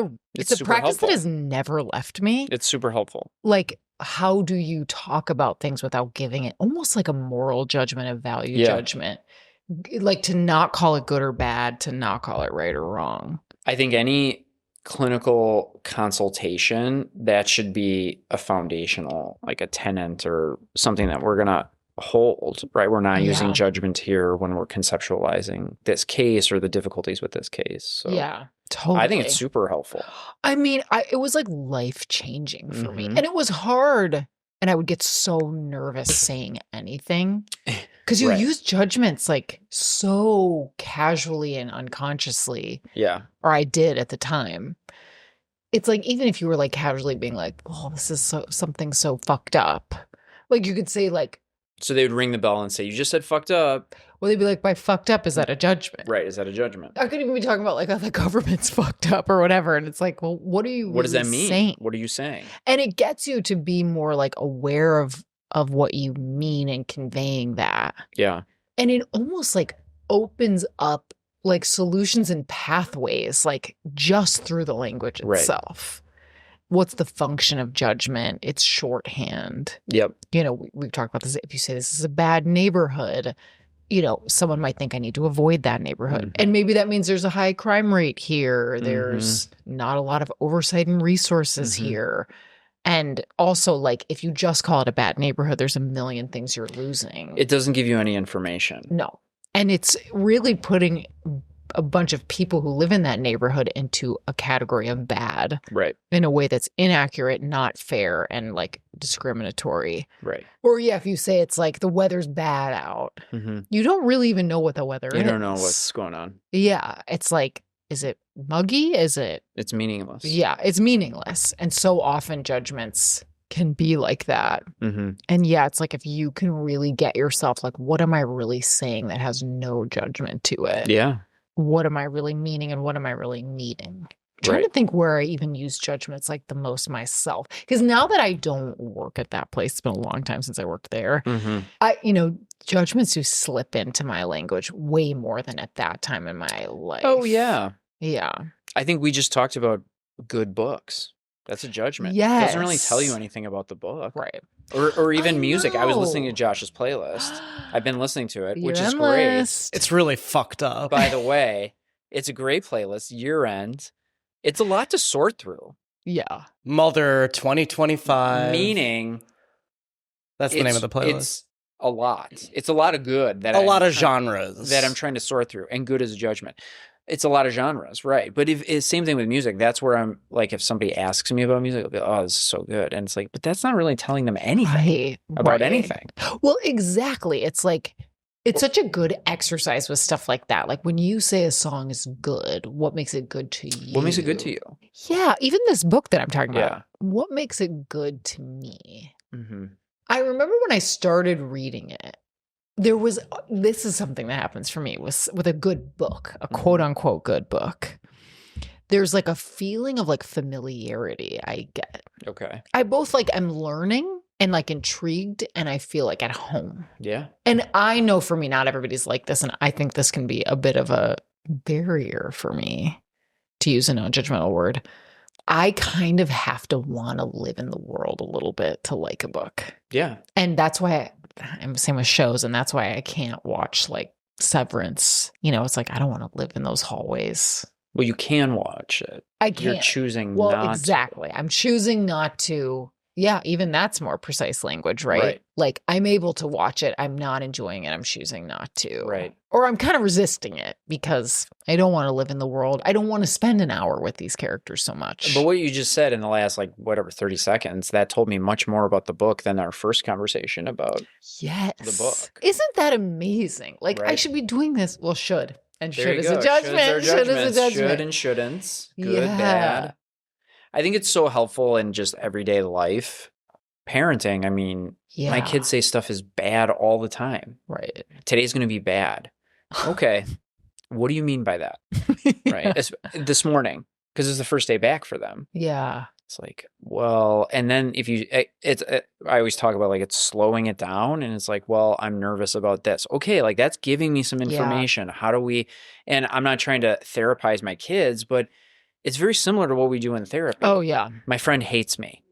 a super practice helpful. that has never left me. It's super helpful. Like, how do you talk about things without giving it almost like a moral judgment, a value judgment? Like to not call it good or bad, to not call it right or wrong. I think any clinical consultation, that should be a foundational, like a tenet or something that we're going to hold, right? We're not using judgment here when we're conceptualizing this case or the difficulties with this case. So yeah, totally. I think it's super helpful. I mean, it was like life-changing for me. And it was hard. And I would get so nervous saying anything because you use judgments like so casually and unconsciously. Yeah. Or I did at the time. It's like, even if you were like casually being like, oh, this is something so fucked up. Like you could say like. So they would ring the bell and say, you just said fucked up. Well, they'd be like, by fucked up, is that a judgment? Right. Is that a judgment? I could even be talking about like, oh, the government's fucked up or whatever. And it's like, well, what are you What does that mean? saying? What are you saying? And it gets you to be more like aware of what you mean and conveying that. Yeah. And it almost like opens up like solutions and pathways, like just through the language itself. What's the function of judgment? It's shorthand. Yep. We've talked about this. If you say this is a bad neighborhood, someone might think I need to avoid that neighborhood. And maybe that means there's a high crime rate here. There's not a lot of oversight and resources here. And also, like, if you just call it a bad neighborhood, there's a million things you're losing. It doesn't give you any information. No. And it's really putting a bunch of people who live in that neighborhood into a category of bad. Right. In a way that's inaccurate, not fair, and like discriminatory. Right. Or if you say it's like the weather's bad out, you don't really even know what the weather is. You don't know what's going on. Yeah. It's like, is it muggy? It's meaningless. Yeah, it's meaningless. And so often judgments can be like that. And it's like if you can really get yourself like, what am I really saying that has no judgment to it? Yeah. What am I really meaning and what am I really needing? Trying to think where I even use judgments like the most myself. Because now that I don't work at that place, it's been a long time since I worked there. Judgments do slip into my language way more than at that time in my life. Oh, yeah. Yeah. I think we just talked about good books. That's a judgment. Yes. It doesn't really tell you anything about the book. Right. Or even music. I was listening to know. Josh's playlist. I've been listening to it, which You're is endless. great. It's really fucked up. By the way, it's a great playlist, year end. It's a lot to sort through. Yeah. Mulder 2025. Meaning, that's the name of the playlist. It's a lot. It's a lot of good. A lot of genres. That I'm trying to sort through. And good is a judgment. It's a lot of genres, right? But it's same thing with music. That's where I'm like, if somebody asks me about music, I'll be like, oh, this is so good. And it's like, but that's not really telling them anything about anything. Well, exactly. It's like, it's such a good exercise with stuff like that. Like when you say a song is good, what makes it good to you? What makes it good to you? Yeah. Even this book that I'm talking about. Yeah. What makes it good to me? I remember when I started reading it, this is something that happens for me with a good book, a quote unquote good book. There's like a feeling of like familiarity I get. Okay. I both like am learning and like intrigued, and I feel like at home. Yeah. And I know for me, not everybody's like this. And I think this can be a bit of a barrier for me, to use a non-judgmental word. I kind of have to want to live in the world a little bit to like a book. Yeah. And that's why I'm the same with shows. And that's why I can't watch like Severance. You know, it's like, I don't want to live in those hallways. Well, you can watch it. I can't. You're choosing not to. Exactly. I'm choosing not to. Yeah, even that's more precise language, right? Right. Like, I'm able to watch it. I'm not enjoying it. I'm choosing not to. Right. Or I'm kind of resisting it because I don't want to live in the world. I don't want to spend an hour with these characters so much. But what you just said in the last, like, whatever, 30 seconds, that told me much more about the book than our first conversation about the book. Isn't that amazing? Like, I Right. should be doing this. Well, should. And There should you is go. a judgment. Shoulds are Should is a judgments. judgment. Should and shouldn'ts. Good, Yeah. bad. I think it's so helpful in just everyday life. Parenting, I mean, Yeah. my kids say stuff is bad all the time. Right. Today's going to be bad. Okay. What do you mean by that? Right. This morning, because it's the first day back for them. Yeah. It's like, well, and then if you, I always talk about like it's slowing it down, and it's like, well, I'm nervous about this. Okay, like that's giving me some information. How do we, and I'm not trying to therapize my kids, but it's very similar to what we do in therapy. Oh, yeah. My friend hates me.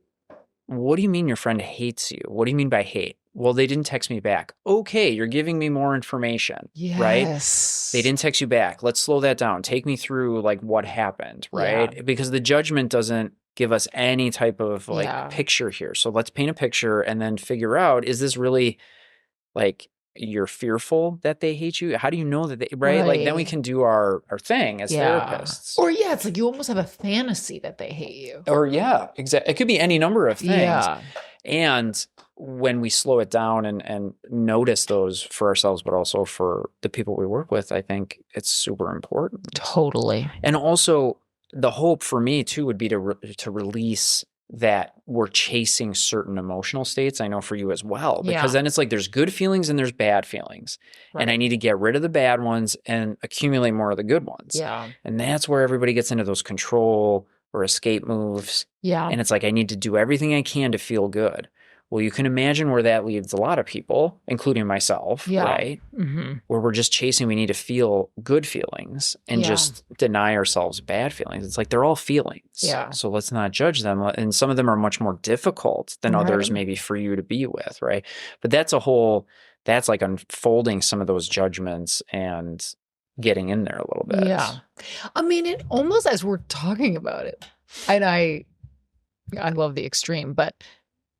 What do you mean your friend hates you? What do you mean by hate? Well, they didn't text me back. Okay, you're giving me more information, right? Yes. They didn't text you back. Let's slow that down. Take me through like what happened, right? Yeah. Because the judgment doesn't give us any type of like picture here. So let's paint a picture and then figure out, is this really like you're fearful that they hate you? How do you know that they, right? Like then we can do our thing as therapists. Or it's like you almost have a fantasy that they hate you. Or exactly. It could be any number of things. Yeah. And when we slow it down and notice those for ourselves, but also for the people we work with, I think it's super important. Totally. And also the hope for me too would be to release that we're chasing certain emotional states. I know for you as well, because then it's like there's good feelings and there's bad feelings. Right. And I need to get rid of the bad ones and accumulate more of the good ones. Yeah. And that's where everybody gets into those control or escape moves. Yeah. And it's like, I need to do everything I can to feel good. Well, you can imagine where that leads a lot of people, including myself, right? Mm-hmm. Where we're just chasing, we need to feel good feelings and just deny ourselves bad feelings. It's like they're all feelings. Yeah. So let's not judge them. And some of them are much more difficult than others maybe for you to be with, right? But that's like unfolding some of those judgments and getting in there a little bit. Yeah. I mean, it almost, as we're talking about it, and I love the extreme, but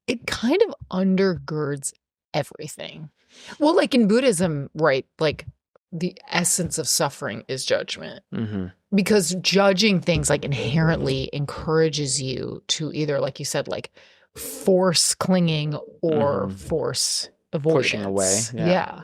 it kind of undergirds everything. Well, like in Buddhism, right? Like the essence of suffering is judgment. Mm-hmm. Because judging things like inherently encourages you to either, like you said, like force clinging or force avoidance. Pushing away. Yeah.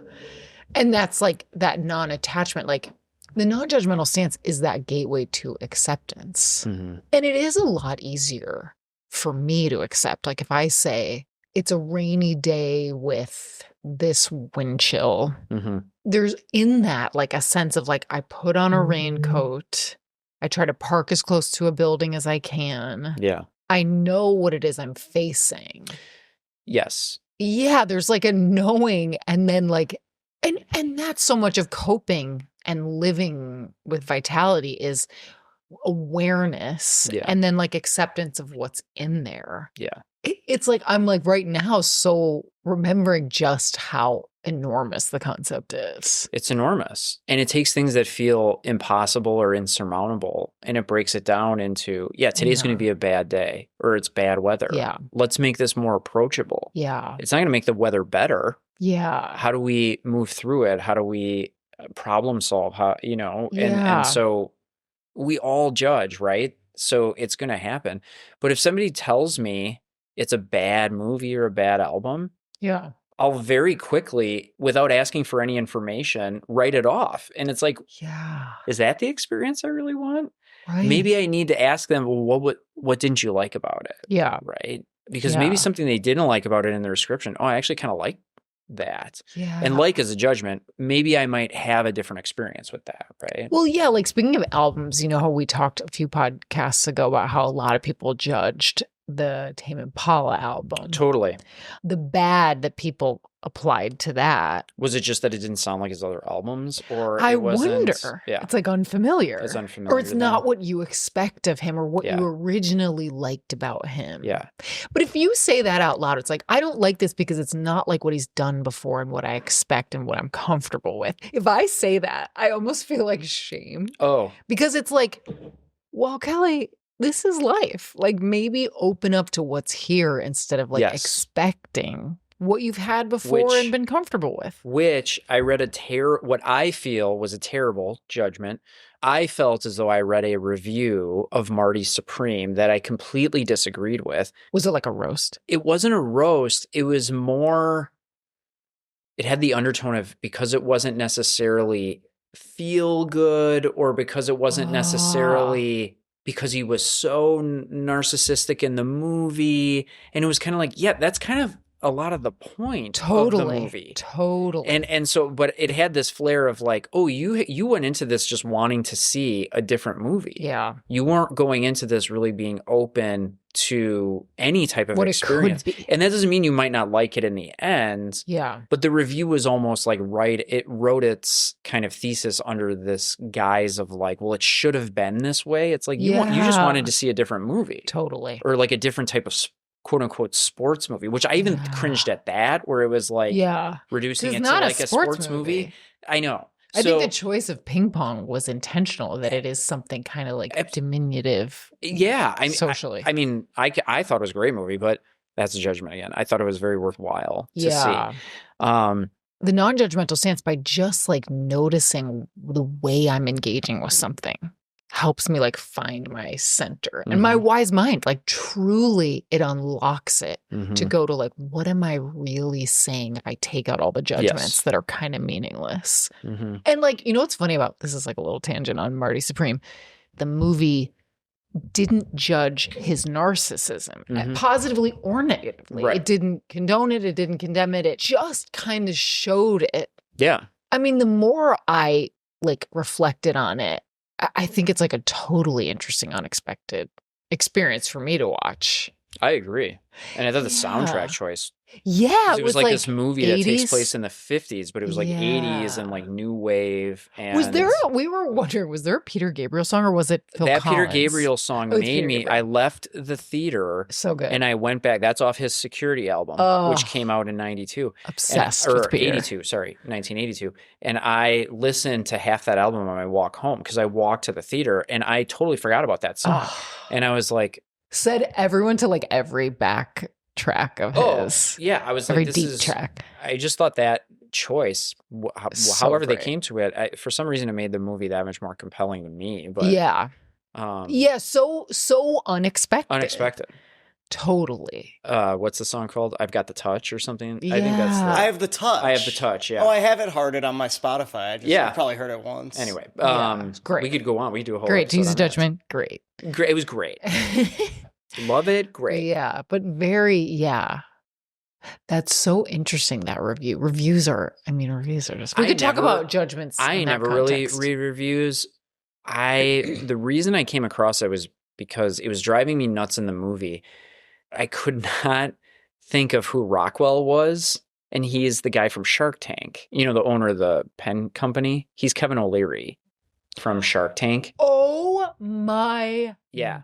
And that's like that non-attachment. Like the non-judgmental stance is that gateway to acceptance. Mm-hmm. And it is a lot easier for me to accept. Like if I say it's a rainy day with this wind chill, there's in that like a sense of like I put on a raincoat. I try to park as close to a building as I can. Yeah. I know what it is I'm facing. Yes. Yeah, there's like a knowing, and then like and that's so much of coping and living with vitality is awareness and then like acceptance of what's in there. Yeah. It's like I'm like right now so remembering just how enormous the concept is. It's enormous. And it takes things that feel impossible or insurmountable and it breaks it down into, today's going to be a bad day or it's bad weather. Yeah. Let's make this more approachable. Yeah. It's not going to make the weather better. Yeah. How do we move through it? How do we problem solve? How, and so we all judge, right? So it's going to happen. But if somebody tells me it's a bad movie or a bad album, I'll very quickly, without asking for any information, write it off. And it's like, is that the experience I really want? Right. Maybe I need to ask them, well, what didn't you like about it? Yeah. Right. Because maybe something they didn't like about it in the description, I actually kind of like that. Yeah. And like as a judgment, maybe I might have a different experience with that, right? Well, yeah, like speaking of albums, you know how we talked a few podcasts ago about how a lot of people judged the Tame Impala album. Totally. The bad that people applied to that. Was it just that it didn't sound like his other albums, or I it wasn't? wonder. Yeah, It's like unfamiliar. it's unfamiliar. Or it's to not them. what you expect of him or what Yeah. you originally liked about him. Yeah, But if you say that out loud, it's like, I don't like this because it's not like what he's done before and what I expect and what I'm comfortable with. If I say that, I almost feel like shame Oh, because it's like, well, Kelly, this is life. Like maybe open up to what's here instead of like Yes. expecting what you've had before Which- and been comfortable with. which I read what I feel was a terrible judgment. I felt as though I read a review of Marty Supreme that I completely disagreed with. Was it like a roast? It wasn't a roast. It was more, it had the undertone of, because it wasn't necessarily feel good, or because it wasn't necessarily because he was so narcissistic in the movie. And it was kind of like, yeah, that's kind of a lot of the point of the movie. Totally. And so, but it had this flair of like, oh, you went into this just wanting to see a different movie. Yeah. You weren't going into this really being open to any type of What experience. it could be. And that doesn't mean you might not like it in the end. Yeah. But the review was almost like, it wrote its kind of thesis under this guise of like, well, it should have been this way. It's like, you just Yeah. wanted to see a different movie, Totally. or like a different type of quote unquote sports movie, which I even Yeah. cringed at that, where it was like reducing It's it to not like a sports movie. I know. I So, think the choice of ping pong was intentional, that it is something kind of like diminutive yeah, socially. I mean, I thought it was a great movie, but that's a judgment again. I thought it was very worthwhile to see. The non-judgmental stance, by just like noticing the way I'm engaging with something, helps me like find my center and my wise mind. Like truly it unlocks it to go to like, what am I really saying if I take out all the judgments that are kind of meaningless? And like, you know what's funny about this is like a little tangent on Marty Supreme. The movie didn't judge his narcissism positively or negatively. Right. It didn't condone it. It didn't condemn it. It just kind of showed it. Yeah. I mean, the more I like reflected on it, I think it's like a totally interesting, unexpected experience for me to watch. I agree. And I thought the Yeah. soundtrack choice, Yeah. it was like this movie that 80s. takes place in the 50s, but it was like 80s and like new wave. And We were wondering, was there a Peter Gabriel song or was it Phil that Collins? Peter Gabriel song Oh, it's made Peter me, Gabriel. I left the theater So good. and I went back. That's off his Security album, Oh. which came out in 92. Obsessed or with Peter. 82, sorry, 1982. And I listened to half that album on my walk home because I walked to the theater and I totally forgot about that song. And I was like, Said everyone to like every back track of his. yeah, I was Every like, deep track. I just thought that choice, So however they great. came to it, for some reason it made the movie that much more compelling to me. But Yeah. So unexpected. unexpected. Totally. What's the song called? I've Got the Touch or something. I think that's Yeah. I have the touch. I have the touch. Yeah. Oh, I have it hearted on my Spotify. I just Yeah. probably heard it once. Anyway, Yeah, it's great. we could go on. We could do a whole Great. episode To use a on that. judgment. Great. Great. It was great. Love it. Great. Yeah, but that's so interesting, that review. Reviews are just, we could talk about judgments. I in that never really context. read reviews. The reason I came across it was because it was driving me nuts in the movie. I could not think of who Rockwell was. And he is the guy from Shark Tank. You know, the owner of the pen company. He's Kevin O'Leary from Shark Tank. Oh my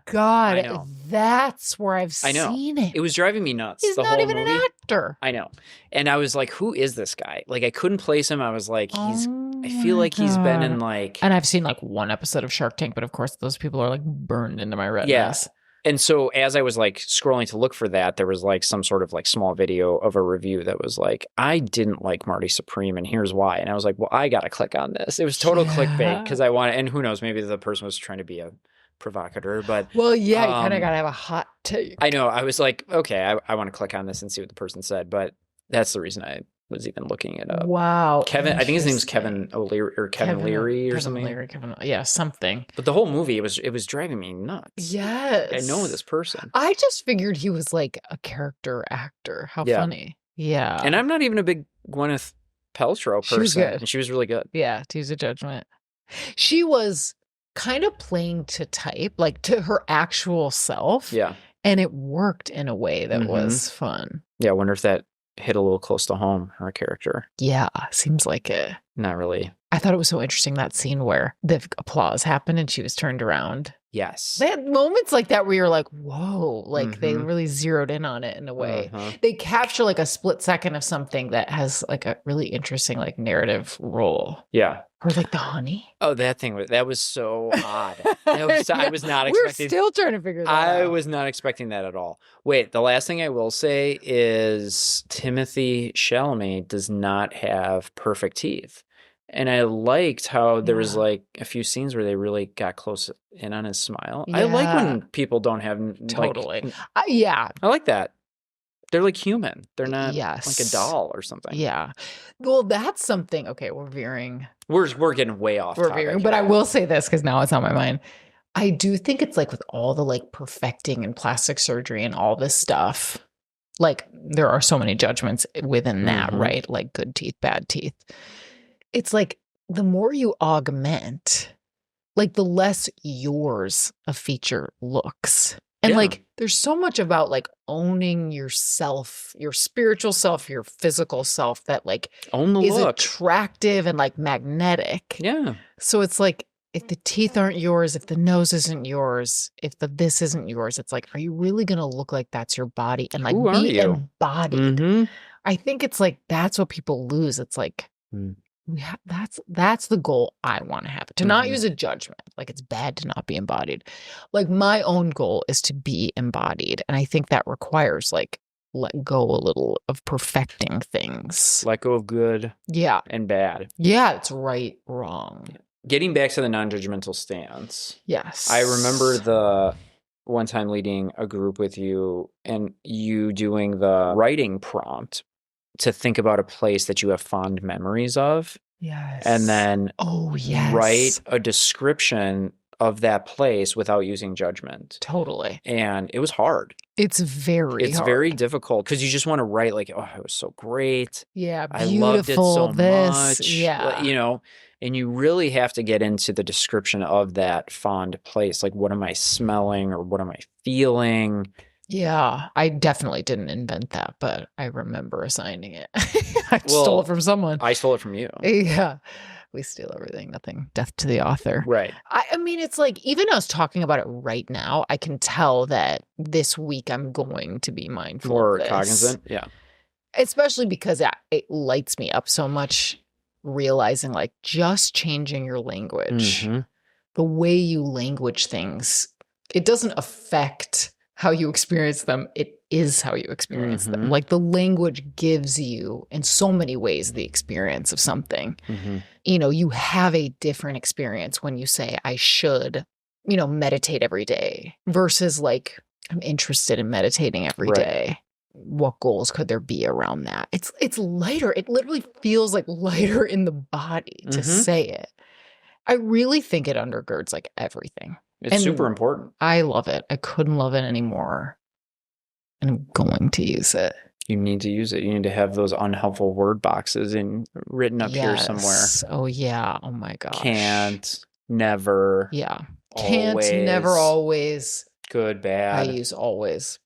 God. I know. That's where I've I know. seen it. It was driving me nuts. He's the not whole even movie. an actor. I know. And I was like, who is this guy? Like, I couldn't place him. I was like, I Oh feel my like he's been in God. like. And I've seen like one episode of Shark Tank, but of course those people are like burned into my retinas. Yes. And so as I was like scrolling to look for that, there was like some sort of like small video of a review that was like, I didn't like Marty Supreme and here's why. And I was like, well, I got to click on this. It was total clickbait because I wanted, and who knows, maybe the person was trying to be a provocateur, but Well, yeah, you kind of got to have a hot take. I know. I was like, okay, I want to click on this and see what the person said, but that's the reason I was even looking it up. Wow. Kevin, I think his name's Interesting. Kevin O'Leary or Kevin Leary or something. Leary, yeah, something. But the whole movie, it was driving me nuts. Yes. I know this person. I just figured he was like a character actor. How Yeah. funny. Yeah. And I'm not even a big Gwyneth Paltrow She was person, good. and she was really good. Yeah, to use a judgment. She was kind of playing to type, like to her actual self. Yeah. And it worked in a way that Mhm. was fun. Yeah, I wonder if that hit a little close to home, her character. Yeah, seems like it. Not really. I thought it was so interesting, that scene where the applause happened and she was turned around. Yes. They had moments like that where you're like, whoa, like they Mhm. really zeroed in on it in a way. Uh-huh. They capture like a split second of something that has like a really interesting like narrative role. Yeah. Or like the honey. Oh, that was so odd. I was not We're expecting. still trying to figure that I out. was not expecting that at all. Wait, the last thing I will say is Timothy Chalamet does not have perfect teeth. And I liked how there was Yeah. like a few scenes where they really got close in on his smile. I like Yeah. when people don't have Totally. Like, Yeah. I like that. They're like human. They're not like a Yes. doll or something. Yeah. Well, that's something. Okay, we're veering. We're getting way off. We're topic veering. here. But I will say this because now it's on my mind. I do think it's like with all the like perfecting and plastic surgery and all this stuff, like there are so many judgments within that, Mhm. right? Like good teeth, bad teeth. It's like the more you augment, like the less yours a feature looks. And Yeah. like there's so much about like owning yourself, your spiritual self, your physical self that like Own the is look. attractive and like magnetic. Yeah. So it's like if the teeth aren't yours, if the nose isn't yours, if the this isn't yours, it's like, are you really gonna look like that's your body and like Who are be you? embodied? Mm-hmm. I think it's like that's what people lose. It's like Mm. that's the goal I want to have. To not Mhm. use a judgment. Like it's bad to not be embodied. Like my own goal is to be embodied. And I think that requires like let go a little of perfecting things. Let go of good Yeah. and bad. Yeah, it's right, wrong. Getting back to the non-judgmental stance. Yes. I remember the one time leading a group with you and you doing the writing prompt to think about a place that you have fond memories of, Yes. and then oh yes. write a description of that place without using judgment. Totally. And it was hard. It's very It's hard. very difficult because you just want to write like, oh, it was so great. Yeah, I beautiful. loved it so this. much. Yeah. You know, and you really have to get into the description of that fond place. Like, what am I smelling or what am I feeling? Yeah, I definitely didn't invent that, but I remember assigning it. I stole it from someone. I stole it from you. Yeah, we steal everything. Nothing. Death to the author. Right. I mean, it's like even us talking about it right now, I can tell that this week I'm going to be mindful. More of this. cognizant. Yeah. Especially because it lights me up so much, realizing like just changing your language, Mhm. the way you language things, it doesn't affect how you experience them. It is how you experience them. Mhm. Like the language gives you in so many ways the experience of something. Mhm. You know, you have a different experience when you say, I should, you know, meditate every day versus like, I'm interested in meditating every Right. day. What goals could there be around that? It's lighter. It literally feels like lighter in the body to Mhm. say it. I really think it undergirds like everything. It's And super important. I love it. I couldn't love it anymore. And I'm going to use it. You need to use it. You need to have those unhelpful word boxes written up here somewhere. Yes. Oh yeah. Oh my gosh. Can't, never, Yeah. Can't, always, never, always. good, I bad. use always.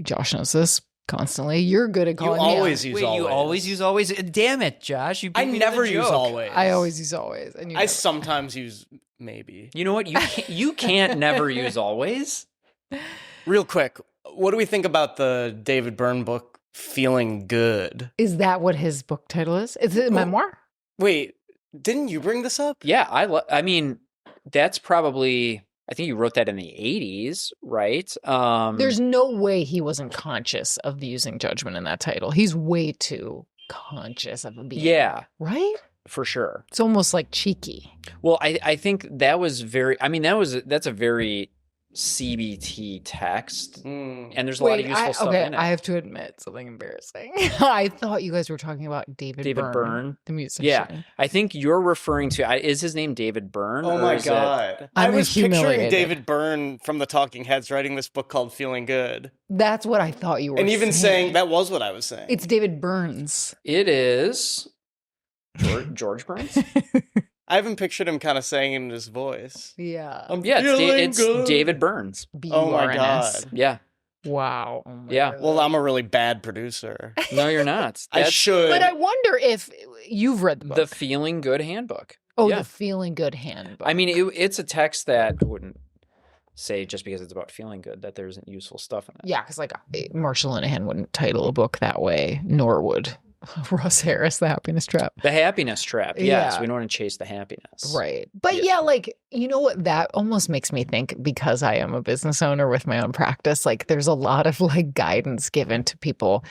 Josh knows this constantly. You're good at You calling me out. always use Wait, always. you always use always? Damn it, Josh. You beat I me to the never use joke. always. I always use always. And you I never. sometimes use maybe. You know what? You can't never use always. Real quick, what do we think about the David Byrne book, Feeling Good? Is that what his book title is? Is it a memoir? Wait, didn't you bring this up? Yeah, I mean, that's probably. I think you wrote that in the 80s, right? There's no way he wasn't conscious of using judgment in that title. He's way too conscious of being. Yeah, Right? for sure. It's almost like cheeky. Well, I think that was very. I mean, that's a very CBT text, Mm. and there's a lot of useful stuff in it. I have to admit something embarrassing. I thought you guys were talking about David Byrne, the musician. Yeah, I think you're referring to. Is his name David Byrne? Oh or my is it- god! I I'm was picturing humiliated. David Byrne from the Talking Heads writing this book called "Feeling Good," That's what I thought you were and even saying that was what I was saying. It's David Burns. It is George Burns. I haven't pictured him kind of saying it in his voice. Yeah. I'm Yeah, feeling it's good. David Burns. Oh my B-U-R-N-S. god! Yeah. Wow. Oh my Yeah. God. Well, I'm a really bad producer. No, you're not. I That's should. But I wonder if you've read the book. the Feeling Good Handbook. Oh, Yeah. the Feeling Good Handbook. I mean, it's a text that I wouldn't say just because it's about feeling good that there isn't useful stuff in it. yeah, because like Marshall Linehan wouldn't title a book that way, nor would Russ Harris, The Happiness Trap. The happiness trap. Yes, Yeah. we don't want to chase the happiness. Right. But Yeah. yeah, like, you know what? That almost makes me think, because I am a business owner with my own practice, like there's a lot of like guidance given to people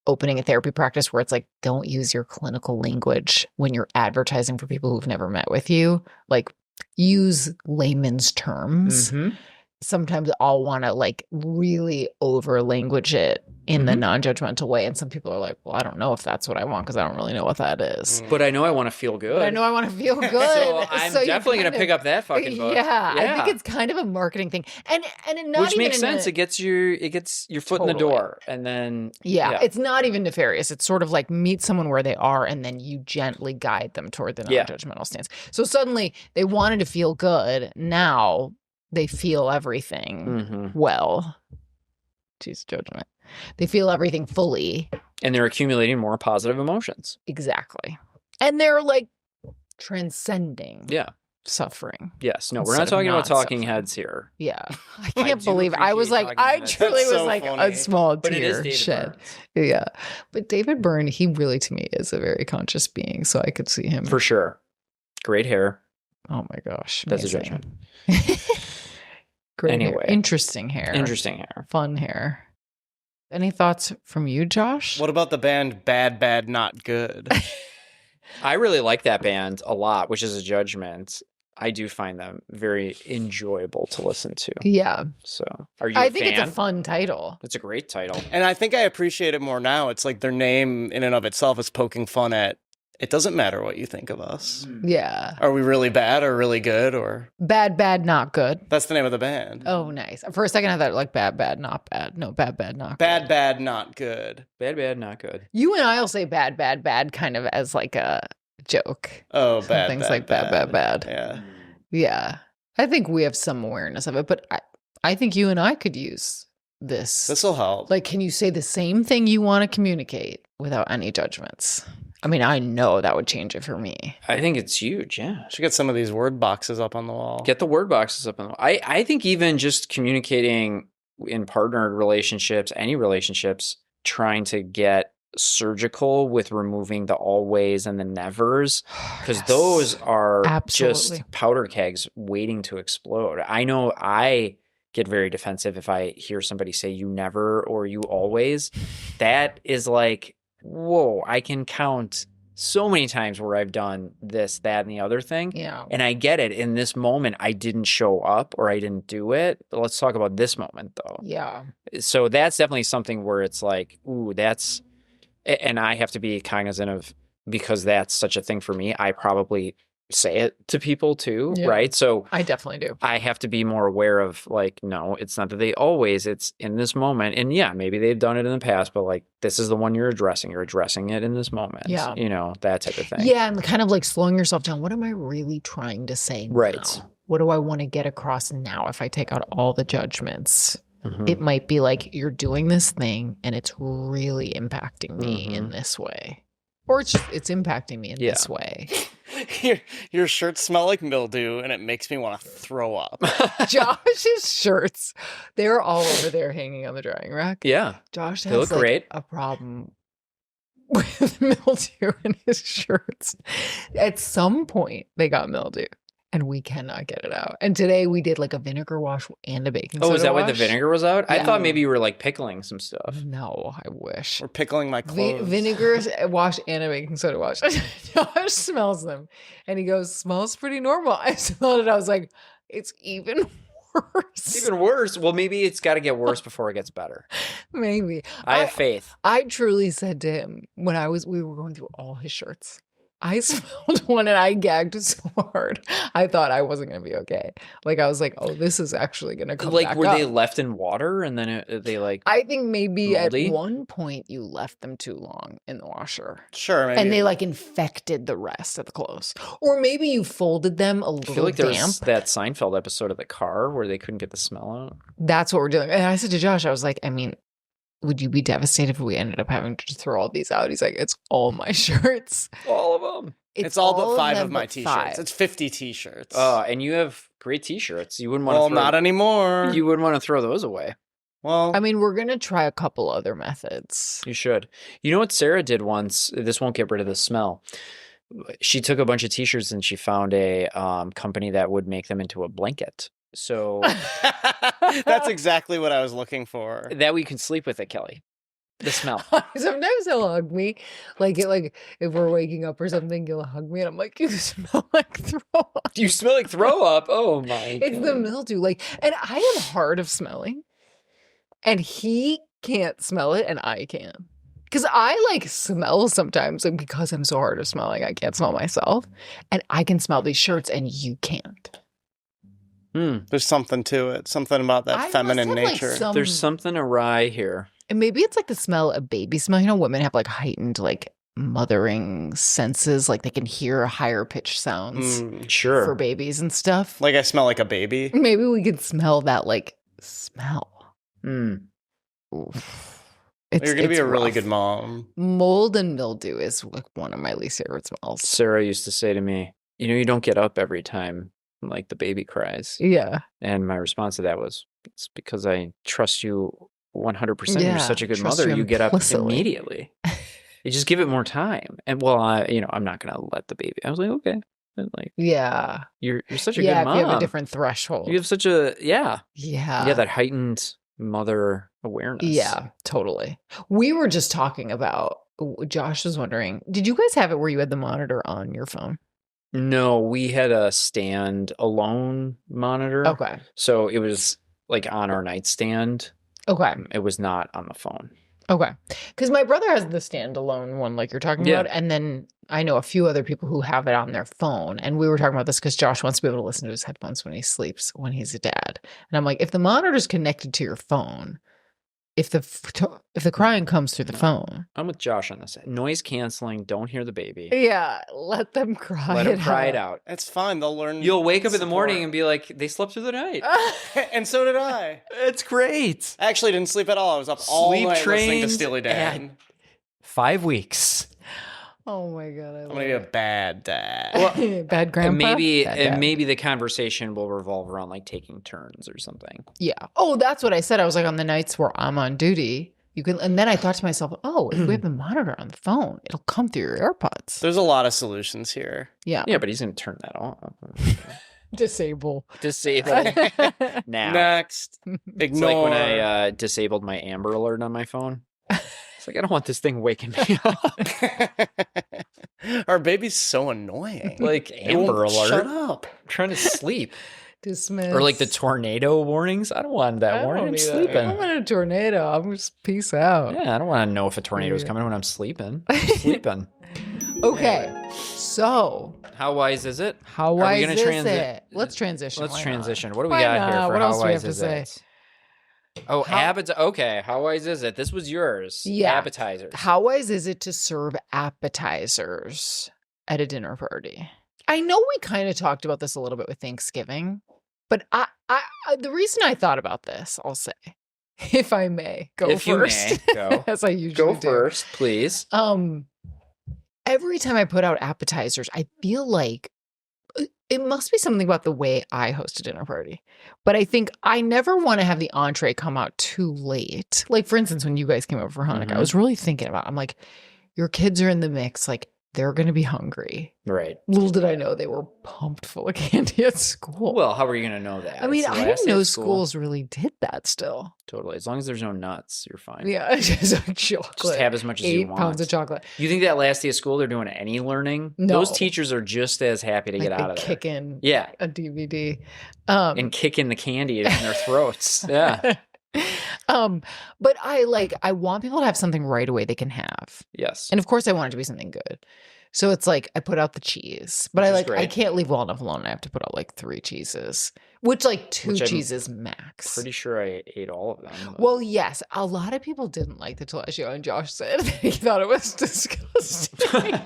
opening a therapy practice where it's like, don't use your clinical language when you're advertising for people who've never met with you. Like, use layman's terms. Mhm. Sometimes I'll want to like really over language it in the Mhm. non-judgmental way. And some people are like, well, I don't know if that's what I want because I don't really know what that is. But I know I want to feel good. But I know I want to feel good. So I'm you definitely going kind to of- pick up that fucking book. Yeah, I think it's kind of a marketing thing. And not Which even makes in sense. a- It gets your foot in the Totally. door, and then yeah, it's not even nefarious. It's sort of like meet someone where they are and then you gently guide them toward the Yeah. non-judgmental stance. So suddenly they wanted to feel good. Now they feel everything Mhm. well. Jeez, judgment. They feel everything fully. and they're accumulating more positive emotions. Exactly. And they're like transcending Yeah. suffering. Yes. No, we're Instead not of talking about not talking suffering. heads here. Yeah. I I can't do believe I was appreciate like, talking I heads. truly That's was so like funny. a small But it is tear David shed. Burns. Yeah. But David Byrne, he really to me is a very conscious being. So I could see him. For sure. Great hair. Oh my gosh. That's a amazing. judgment. Great hair. Anyway. Interesting hair. Interesting hair. Fun hair. Any thoughts from you, Josh? What about the band Bad Bad Not Good? I really like that band a lot, which is a judgment. I do find them very enjoyable to listen to. Yeah. So, are you I a think fan? it's a fun title. It's a great title. And I think I appreciate it more now. It's like their name in and of itself is poking fun at, it doesn't matter what you think of us. Yeah. Are we really bad or really good? Or Bad, bad, not good. that's the name of the band. Oh, nice. For a second, I thought like bad, bad, not bad. No, bad, bad, not Bad good. Bad Not Good. Bad, bad, not good. You and I will say bad, bad, bad kind of as like a joke. Oh, Some bad. things bad, like bad, bad. Yeah. Yeah. I think we have some awareness of it, but I think you and I could use this. This will help. Like, can you say the same thing you want to communicate without any judgments? I mean, I know that would change it for me. I think it's huge. Yeah. Should get some of these word boxes up on the wall. Get the word boxes up. I think even just communicating in partnered relationships, any relationships, trying to get surgical with removing the always and the nevers, because Yes. those are Absolutely. just powder kegs waiting to explode. I know I get very defensive if I hear somebody say you never or you always. That is like, whoa, I can count so many times where I've done this, that, and the other thing. Yeah. And I get it. In this moment, I didn't show up or I didn't do it. But let's talk about this moment, though. Yeah. So that's definitely something where it's like, ooh, that's, and I have to be cognizant of, because that's such a thing for me, I probably say it to people too, Yeah. right? So I definitely do. I have to be more aware of like, no, it's not that they always, it's in this moment. And yeah, maybe they've done it in the past, but like, this is the one you're addressing it in this moment. Yeah. You know, that type of thing. Yeah. And kind of like slowing yourself down. What am I really trying to say Right. now? What do I want to get across now if I take out all the judgments? Mhm. It might be like you're doing this thing and it's really impacting me in Mhm. this way. Or it's impacting me in Yeah. this way. Your shirts smell like mildew and it makes me want to throw up. Josh's shirts, they're all over there hanging on the drying rack. Yeah. Josh They has look great. a problem with mildew in his shirts. At some point, they got mildew. And we cannot get it out. And today we did like a vinegar wash and a baking soda Oh, is that why the wash. vinegar was out? I Yeah. thought maybe you were like pickling some stuff. No, I wish. We're pickling my clothes. Vinegar wash and a baking soda wash. Josh smells them and he goes, smells pretty normal. I smelled it. I was like, it's even worse. Even worse. Well, maybe it's got to get worse before it gets better. Maybe. I have faith. I truly said to him when we were going through all his shirts, I smelled one and I gagged so hard. I thought I wasn't going to be okay. Like, I was like, oh, this is actually going to come Like, back were up. they left in water and then they like, I think maybe moldy? at one point you left them too long in the washer. Sure, maybe. And they like infected the rest of the clothes. Or maybe you folded them a I little feel like there damp. was that Seinfeld episode of the car where they couldn't get the smell out. That's what we're doing. And I said to Josh, I was like, I mean, would you be devastated if we ended up having to just throw all these out? He's like, it's all my shirts. All of them. it's all but 5 them of my but t-shirts. 5. It's 50 t-shirts. And you have great t-shirts. You wouldn't want well, to not anymore. You wouldn't want to throw those away. Well, I mean, we're going to try a couple other methods. You should. You know what Sarah did once? This won't get rid of the smell. She took a bunch of t-shirts and she found a company that would make them into a blanket. So that's exactly what I was looking for. that we can sleep with it, Kelly. The smell. Sometimes he'll hug me, like if we're waking up or something, he'll hug me, and I'm like, "You smell like throw up." You smell like throw up. Oh my! It's the mildew, like, and I am hard of smelling, and he can't smell it, and I can, because I like smell sometimes, and because I'm so hard of smelling, I can't smell myself, and I can smell these shirts, and you can't. There's something to it. Something about that I must feminine have, like, nature. some- There's something awry here. And maybe it's like the smell of baby smell. You know, women have like heightened like mothering senses, like they can hear higher pitched sounds Sure. for babies and stuff. Like I smell like a baby. Maybe we could smell that like smell. Oof. You're going to be it's a really rough. good mom. Mold and mildew is like one of my least favorite smells. Sarah used to say to me, "You know, you don't get up every time like the baby cries." Yeah. And my response to that was, "It's because I trust you 100%. Yeah, You're such a good trust mother. you You get up implicitly." immediately. You just give it more time." And well, I'm not gonna let the baby. I was like, okay, and, like Yeah. you're such a Yeah. good If mom. you have a different threshold. You have such a yeah that heightened mother awareness. Yeah, totally. We were just talking about, Josh was wondering, did you guys have it where you had the monitor on your phone? No, we had a stand alone monitor. Okay. So it was like on our nightstand. Okay. It was not on the phone. Okay. Because my brother has the standalone one like you're talking Yeah. about. And then I know a few other people who have it on their phone. And we were talking about this because Josh wants to be able to listen to his headphones when he sleeps, when he's a dad. And I'm like, if the monitor's connected to your phone, if the crying comes through the phone. I'm with Josh on this. Noise canceling. Don't hear the baby. Yeah. Let them cry. Let him cry it out. It's fine. They'll learn. You'll wake up in the morning support. and be like, they slept through the night. And so did I. It's great. I actually didn't sleep at all. I was up all Sleep night listening to trained Steely Dan. and- 5 weeks. Oh my God. I'm gonna be a bad dad. Bad grandpa. And maybe Bad dad. maybe the conversation will revolve around like taking turns or something. Yeah. Oh, that's what I said. I was like, on the nights where I'm on duty, you can. And then I thought to myself, oh, if we have the monitor on the phone, it'll come through your AirPods. There's a lot of solutions here. Yeah. Yeah, but he's gonna turn that off. Disable. Disable now. Next, It's ignore. like when I disabled my Amber Alert on my phone. It's like I don't want this thing waking me up. Our baby's so annoying. Like It won't Amber Alert. Shut up. I'm trying to sleep. Dismiss. Or like the tornado warnings. I don't want that warning. I'm sleeping. I'm in a tornado. I'm just peace out. Yeah, I don't want to know if a tornado's Yeah. coming when I'm sleeping. I'm sleeping. Okay. So, How wise is it? how Are we wise gonna is transi- it? Let's transition. Let's Why not? transition. What do we Why got here not? for What how else do we wise have to is say? it? Oh, How- okay. How wise is it? This was yours. Yeah. Appetizers. How wise is it to serve appetizers at a dinner party? I know we kind of talked about this a little bit with Thanksgiving, but I the reason I thought about this, I'll say, if I may, go If you first, may, go. as I usually Go do. first, please. Every time I put out appetizers, I feel like it must be something about the way I host a dinner party. But I think I never want to have the entree come out too late. Like, for instance, when you guys came over for Hanukkah, I Mhm. was really thinking about, I'm like, your kids are in the mix. Like, they're going to be hungry. Right. Little did I know they were pumped full of candy at school. Well, how are you going to know that? I mean, It's the I last didn't day of know school. schools really did that still. Totally. As long as there's no nuts, you're fine. Yeah, just like chocolate. Just have as much as you 8 want. pounds of chocolate. You think that last day of school they're doing any learning? No. Those teachers are just as happy to Like get they out of there. kick in Yeah. a DVD. And kick in the candy in their throats. Yeah. But I want people to have something right away they can have. Yes. And of course I want it to be something good. So it's like I put out the cheese, but Which is I great. can't leave well enough alone. I have to put out like 3 cheeses, which like 2 Which I'm cheeses max. Pretty sure I ate all of them. but- Well, yes, a lot of people didn't like the tilapia, and Josh said he thought it was disgusting.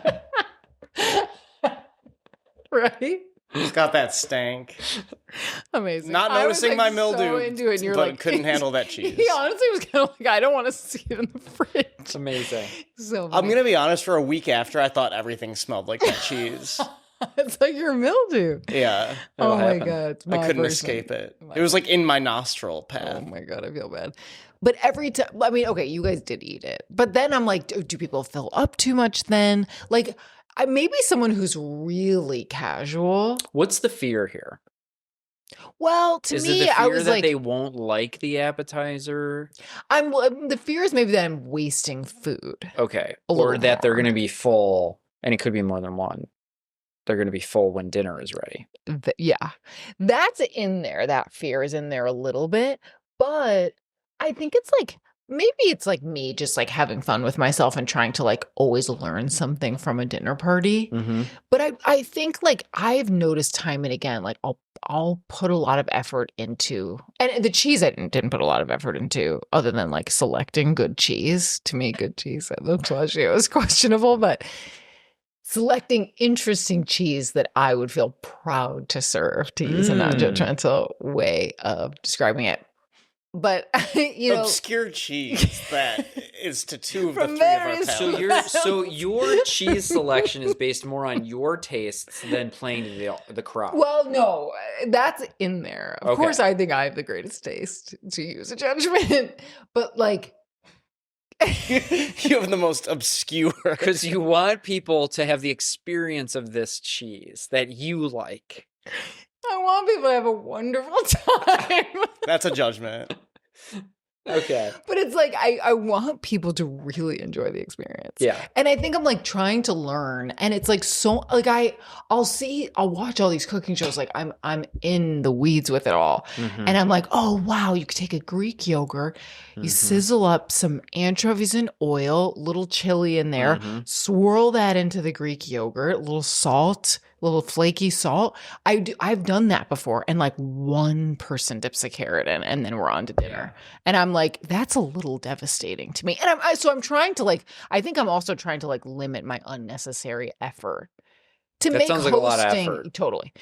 Right? It's got that stank. Amazing. Not I was, noticing my so mildew, into it, and you're but like, couldn't handle that cheese. He honestly was kind of like, I don't want to see it in the fridge. It's amazing. So I'm funny. gonna be honest. For a week after, I thought everything smelled like that cheese. It's like your mildew. Yeah, That'll Oh my happen. god, it's I my couldn't version. escape it. My It was like in my nostril Oh path. my god, I feel bad. But every time, I mean, okay, you guys did eat it, but then I'm like, do people fill up too much? Then, like, maybe someone who's really casual. What's the fear here? Well, to Is me, it the I fear was that like, they won't like the appetizer? the fear is maybe that I'm wasting food. Okay. A Or little that they're more. going to be full, and it could be more than one. They're going to be full when dinner is ready. Yeah, that's in there. That fear is in there a little bit, but I think it's like maybe it's like me just like having fun with myself and trying to like always learn something from a dinner party. Mm-hmm. But I think like I've noticed time and again, like I'll put a lot of effort into, and the cheese I didn't put a lot of effort into other than like selecting good cheese. To me, good cheese at the Pelagio is questionable, but selecting interesting cheese that I would feel proud to serve, to use a non-judgmental way of describing it. But you know, Obscure cheese that is to 2 of the From 3 of our various- palates. So your cheese selection is based more on your tastes than playing to the crowd. well, no, that's in there. Of Okay. course, I think I have the greatest taste, to use a judgment, but like, You have the most obscure. Because you want people to have the experience of this cheese that you like. I want people to have a wonderful time. That's a judgment. Okay. But it's like I want people to really enjoy the experience. Yeah. And I think I'm like trying to learn, and it's like so like I'll watch all these cooking shows, like I'm in the weeds with it all. Mhm. And I'm like, oh wow, you could take a Greek yogurt, you Mhm. sizzle up some anchovies in oil, little chili in there, Mhm. swirl that into the Greek yogurt, little salt, little flaky salt. I've done that before, and like one person dips a carrot in, and then we're on to dinner. And I'm like, that's a little devastating to me. And I'm trying to like, I think I'm also trying to like limit my unnecessary effort to That make sounds like a lot of hosting effort. totally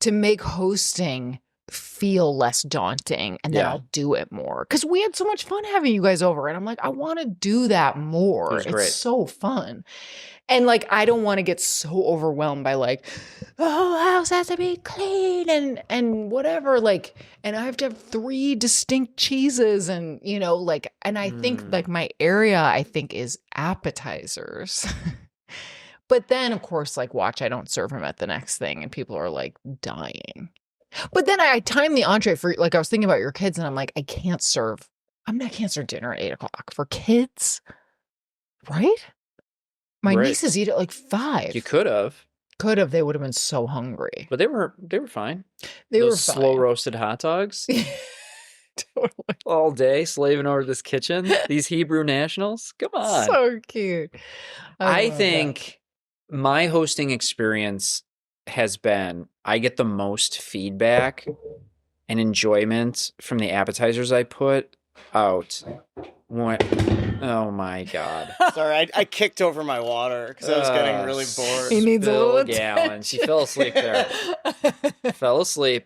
to make hosting feel less daunting, and then Yeah. I'll do it more, because we had so much fun having you guys over, and I'm like, I want to do that more. It was It's great. so fun. And like, I don't want to get so overwhelmed by like, oh, house has to be clean and whatever. Like, and I have to have 3 distinct cheeses, and you know, like, and I think like my area, I think, is appetizers. But then, of course, like, watch, I don't serve them at the next thing, and people are like dying. But then I time the entree for, like, I was thinking about your kids, and I'm like, I can't serve dinner at 8:00 for kids, right? My Right. nieces eat at like 5. You could have, Could have. They would have been so hungry. but they were fine. They Those were fine. slow roasted hot dogs Totally. all day, slaving over this kitchen. These Hebrew nationals. Come on. So cute. I love that. think my hosting experience has been I get the most feedback and enjoyment from the appetizers I put out. Oh my God. Sorry, I kicked over my water because I was getting really bored. He needs a little Spill gallon. She fell asleep there. attention. Fell asleep.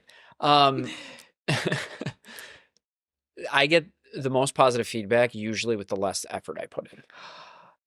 I get the most positive feedback usually with the less effort I put in.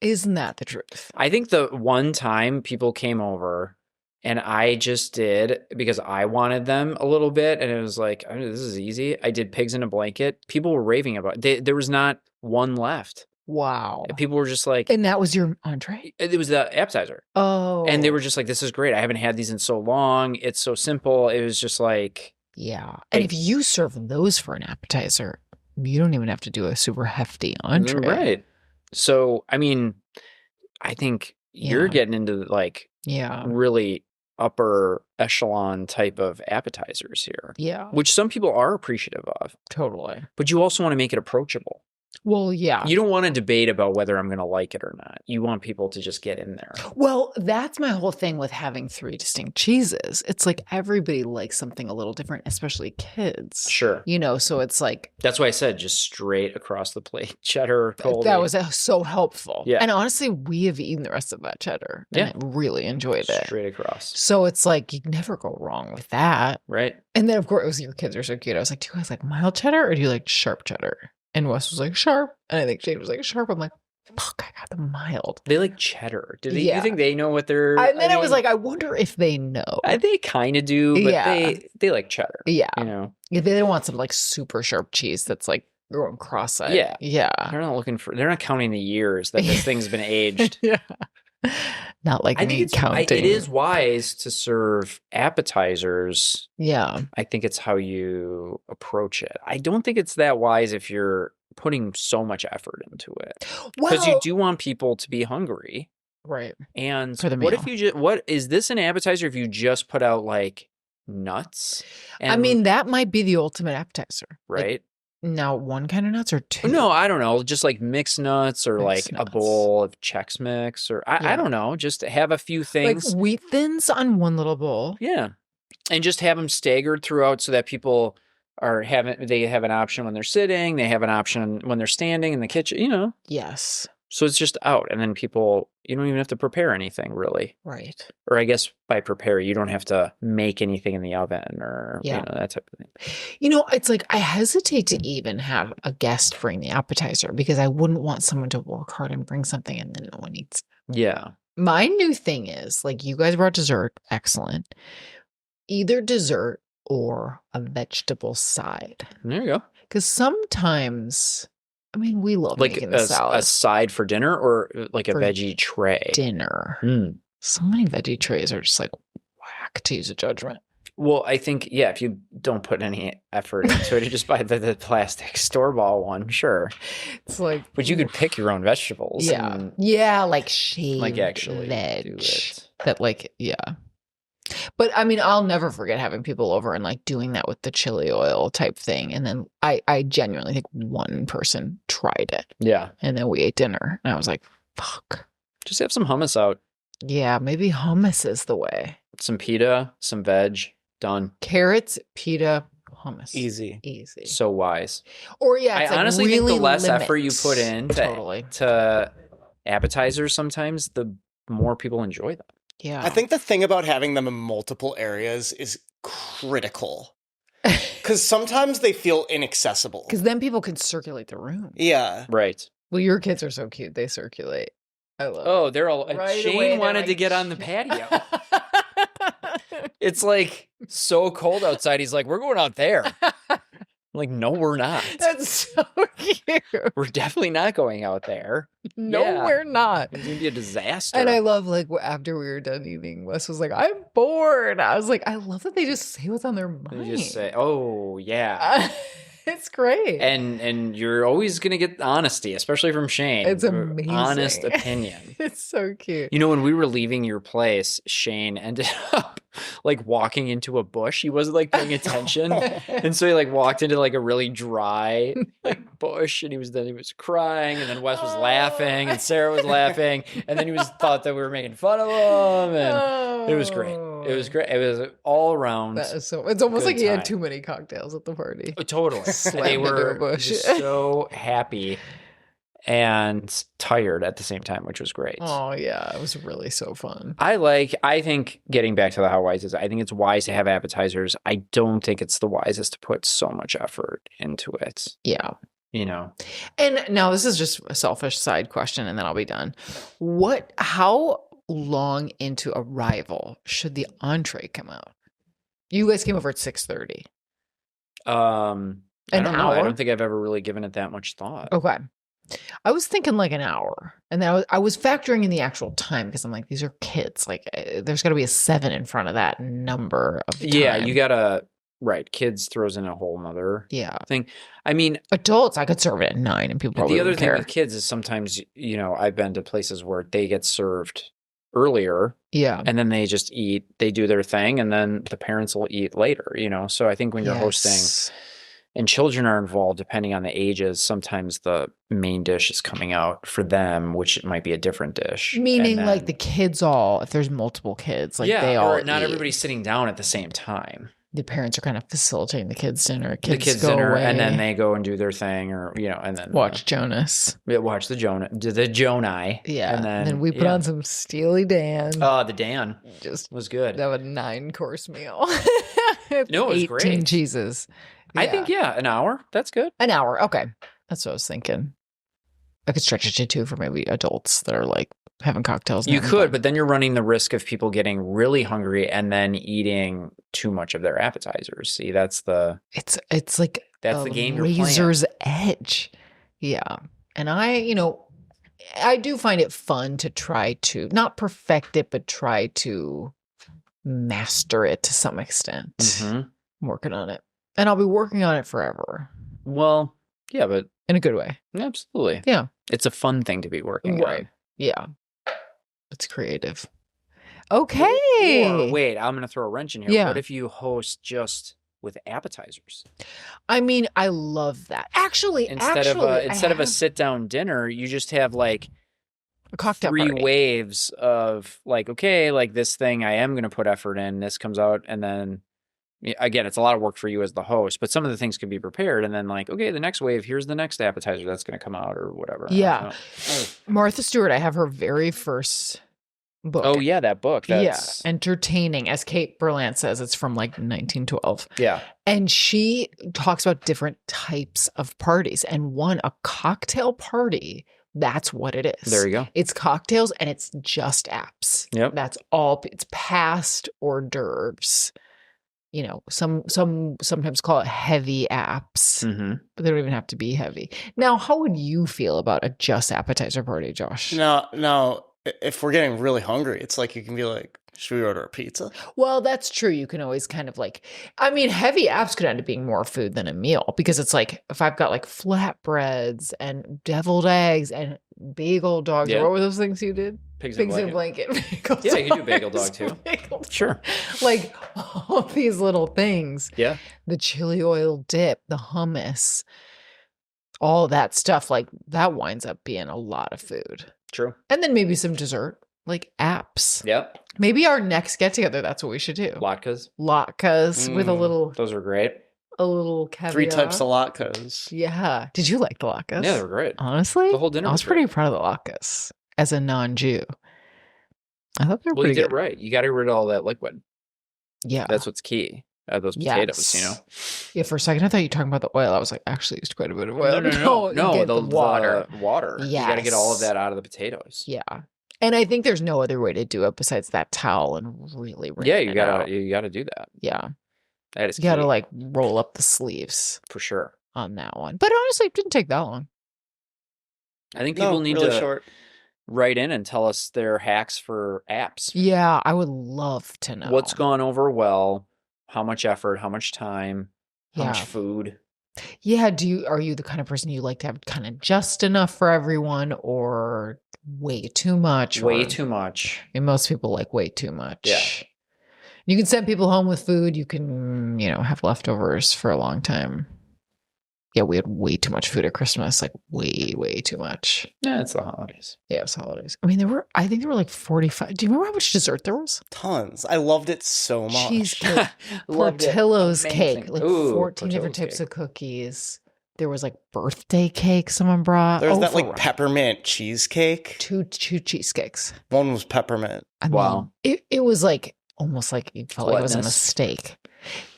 Isn't that the truth? I think the one time people came over and I just did because I wanted them a little bit, and it was like, oh, this is easy. I did pigs in a blanket. People were raving about it. There was not one left. Wow. And people were just like, And that was your entree? it was the appetizer. Oh. And they were just like, this is great. I haven't had these in so long. It's so simple. It was just like, yeah. And if you serve those for an appetizer, you don't even have to do a super hefty entree. right. So, I mean, I think you're Yeah. getting into like Yeah. really upper echelon type of appetizers here, Yeah. which some people are appreciative of, Totally. but you also want to make it approachable. Well, yeah. You don't want to debate about whether I'm going to like it or not. You want people to just get in there. Well, that's my whole thing with having 3 distinct cheeses. It's like everybody likes something a little different, especially kids. Sure. You know, so it's like That's why I said just straight across the plate. Cheddar, Colby. that was so helpful. Yeah. And honestly, we have eaten the rest of that cheddar. And Yeah. I really enjoyed it. straight across. So it's like you never go wrong with that. Right? And then of course your kids are so cute. I was like, do you guys like mild cheddar or do you like sharp cheddar? And Wes was like sharp. And I think Shane was like sharp. I'm like, fuck, I got the mild. They like cheddar. Do they? Yeah. You think they know what they're? And then I was mean, like, I wonder if they know. they kind of do, but Yeah. they like cheddar. Yeah. You know, If they don't want some like super sharp cheese that's like going cross-eyed. Yeah. Yeah. they're not looking for. They're not counting the years that this thing's been aged. Yeah. Not like I think me it's counting. it is wise to serve appetizers. Yeah. I think it's how you approach it. I don't think it's that wise if you're putting so much effort into it, because you do want people to be hungry. Right. And For the what if meal. you just what is this an appetizer if you just put out like nuts? I mean, that might be the ultimate appetizer. Like, right? now, one kind of nuts or 2? No, I don't know. Just like mixed nuts or Mixed like a nuts. bowl of Chex Mix or I Yeah. don't know. Just have a few Like things. wheat thins on one little bowl. Yeah. And just have them staggered throughout so that people they have an option when they're sitting, they have an option when they're standing in the kitchen, you know. Yes. So it's just out, and then you don't even have to prepare anything really. Right. Or I guess by prepare, you don't have to make anything in the oven or Yeah. that type of thing. You know, it's like I hesitate to even have a guest bring the appetizer because I wouldn't want someone to work hard and bring something and then no one eats. Yeah. My new thing is like you guys brought dessert. Excellent. Either dessert or a vegetable side. There you go. Because sometimes, I mean, we love Like making the a salad side for dinner or like a For veggie tray. dinner. Mm. So many veggie trays are just like whack, to use a judgment. Well, I think, yeah, if you don't put any effort into it, you just buy the plastic store-bought one, sure. It's like, But you could pick your own vegetables. yeah, and, yeah, like shaved like actually veg. do it. That like, yeah. But I mean, I'll never forget having people over and like doing that with the chili oil type thing. And then I genuinely think one person tried it Yeah. and then we ate dinner and I was like, fuck. Just have some hummus out. Yeah, maybe hummus is the way. Some pita, some veg. Done. Carrots, pita, hummus. Easy. Easy. So wise. Or yeah, I it's like honestly think really the less limit. effort you put in Totally. to appetizers sometimes, the more people enjoy them. Yeah. I think the thing about having them in multiple areas is critical. Because sometimes they feel inaccessible. Because then people can circulate the room. Yeah. Right. Well, your kids are so cute. They circulate. I love it. Oh, they're all. Right away, Shane they're wanted like, to get on the patio. It's like so cold outside. He's like, "We're going out there." I'm like, no, we're not. That's so cute. We're definitely not going out there. No, Yeah. we're not. It's gonna be a disaster. And I love like after we were done eating, Wes was like, "I'm bored." I was like, "I love that they just say what's on their mind." You just say, "Oh yeah," It's great. and you're always gonna get honesty, especially from Shane. It's amazing. Honest opinion. It's so cute. You know, when we were leaving your place, Shane ended up like walking into a bush. He wasn't like paying attention. And so he like walked into like a really dry like bush and he was crying and then Wes was laughing and Sarah was laughing and then he thought that we were making fun of him and it was great. It was great. It was all around. That is so. It's almost good like he had time. too many cocktails at the party. Totally. Slammed They into a were bush. just so happy and tired at the same time, which was great. Oh yeah, it was really so fun. I think getting back to the how wise is, I think it's wise to have appetizers. I don't think it's the wisest to put so much effort into it. Yeah. You know, And now this is just a selfish side question, and then I'll be done. How long into arrival should the entree come out? You guys came over at 6:30. I An don't know. I hour? don't think I've ever really given it that much thought. Okay. I was thinking like an hour. And then I was factoring in the actual time because I'm like, these are kids. Like, there's got to be a 7 in front of that number of time. Yeah, you gotta right. Kids throws in a whole nother thing. I mean, adults, I could serve it at 9, and people probably the other wouldn't thing care. with kids is sometimes I've been to places where they get served earlier, and then they just eat. They do their thing, and then the parents will eat later. So I think when you're hosting. And children are involved, depending on the ages. Sometimes the main dish is coming out for them, which might be a different dish. Meaning, like the kids if there's multiple kids, like they all or not eat. Everybody's sitting down at the same time. The parents are kind of facilitating the kids' dinner. The kids' go dinner, away, and then they go and do their thing, or and then watch Jonas. Watch the Jonai. Yeah, and then we put on some Steely Dan. Oh, the Dan just was good. That was a 9-course meal. No, it was 18 great. cheeses. I think an hour. That's good. An hour. Okay, that's what I was thinking. I could stretch it to 2 for maybe adults that are like having cocktails. You could, but then you're running the risk of people getting really hungry and then eating too much of their appetizers. See, that's the it's like that's the game you're playing. Razor's edge. Yeah, and I do find it fun to try to not perfect it, but try to master it to some extent. Mm-hmm. I'm working on it. And I'll be working on it forever. Well, yeah, but in a good way. Absolutely. Yeah. It's a fun thing to be working on. Yeah. It's creative. Okay. Or, wait, I'm going to throw a wrench in here. Yeah. What if you host just with appetizers? I mean, I love that. Actually, instead of a sit-down dinner, you just have like a cocktail 3 party. waves of like, okay, like this thing I am going to put effort in. This comes out, and then again, it's a lot of work for you as the host, but some of the things can be prepared, and then like, okay, the next wave, here's the next appetizer that's going to come out or whatever. Yeah. Martha Stewart, I have her very first book. Oh yeah, that book. That's Entertaining, as Kate Berlant says. It's from like 1912. Yeah. And she talks about different types of parties, and a cocktail party, that's what it is. There you go. It's cocktails and it's just apps. Yep. That's all. It's past hors d'oeuvres. Sometimes call it heavy apps, but they don't even have to be heavy. Now, how would you feel about a just appetizer party, Josh? Now, if we're getting really hungry, it's like you can be like, should we order a pizza? Well, that's true. You can always kind of heavy apps could end up being more food than a meal, because it's like if I've got like flatbreads and deviled eggs and bagel dogs. Yeah. What were those things you did? Pigs in blanket. Yeah, you can do bagel dog too. Sure. Like all these little things. Yeah. The chili oil dip, the hummus, all that stuff, like that winds up being a lot of food. True. And then maybe some dessert, like apps. Yep. Maybe our next get together, that's what we should do. Latkes. With a little. Those are great. A little caviar. 3 types of latkes. Yeah. Did you like the latkes? Yeah, they were great. Honestly, the whole dinner. I was pretty proud of the latkes as a non-Jew. I thought they were pretty you did good. it right. You got to get rid of all that liquid. Yeah. That's what's key. Those potatoes, Yeah, for a second I thought you were talking about the oil. I was like, actually used quite a bit of oil. No, the water. Water. Yes. You got to get all of that out of the potatoes. Yeah. And I think there's no other way to do it besides that towel and really wring you gotta do that. Yeah. That is You gotta like roll up the sleeves for sure on that one. But honestly, it didn't take that long. I think people need to write in and tell us their hacks for apps. Yeah, I would love to know. What's gone over well, how much effort, how much time, how much food. Yeah, are you the kind of person you like to have kind of just enough for everyone, or way too much? Way too much. I mean, most people like way too much. Yeah. You can send people home with food. You can, have leftovers for a long time. Yeah, we had way too much food at Christmas, like way, way too much. Yeah, it's the holidays. Yeah, it's holidays. I mean, I think there were like 45. Do you remember how much dessert there was? Tons. I loved it so much. Cheesecake, Portillo's cake, like 14 different types of cookies. There was like birthday cake someone brought. There was that like peppermint cheesecake. Two cheesecakes. One was peppermint. Wow. It was like almost like you felt like it was a mistake.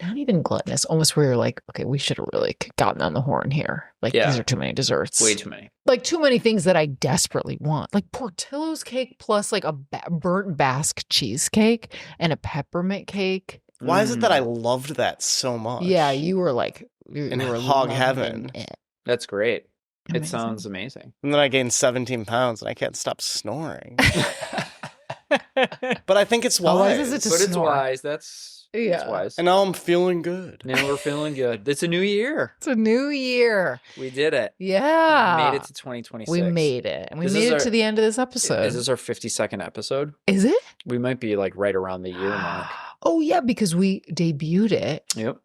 Not even gluttonous, almost where you're like, okay, we should have really gotten on the horn here. Like, these are too many desserts. Way too many. Like, too many things that I desperately want. Like, Portillo's cake plus, like, a burnt Basque cheesecake and a peppermint cake. Why is it that I loved that so much? Yeah, you were like... in hog heaven. That's great. It sounds amazing. And then I gained 17 pounds and I can't stop snoring. But I think it's wise. How wise is it to But it's snore? wise. It's wise. And now I'm feeling good. Now we're feeling good. It's a new year. It's a new year. We did it. Yeah. Made it to 2026. We made it. And we This made is it our- to the end of this episode. Is this our 52nd episode? Is it? We might be like right around the year mark. Oh, yeah, because we debuted it. Yep.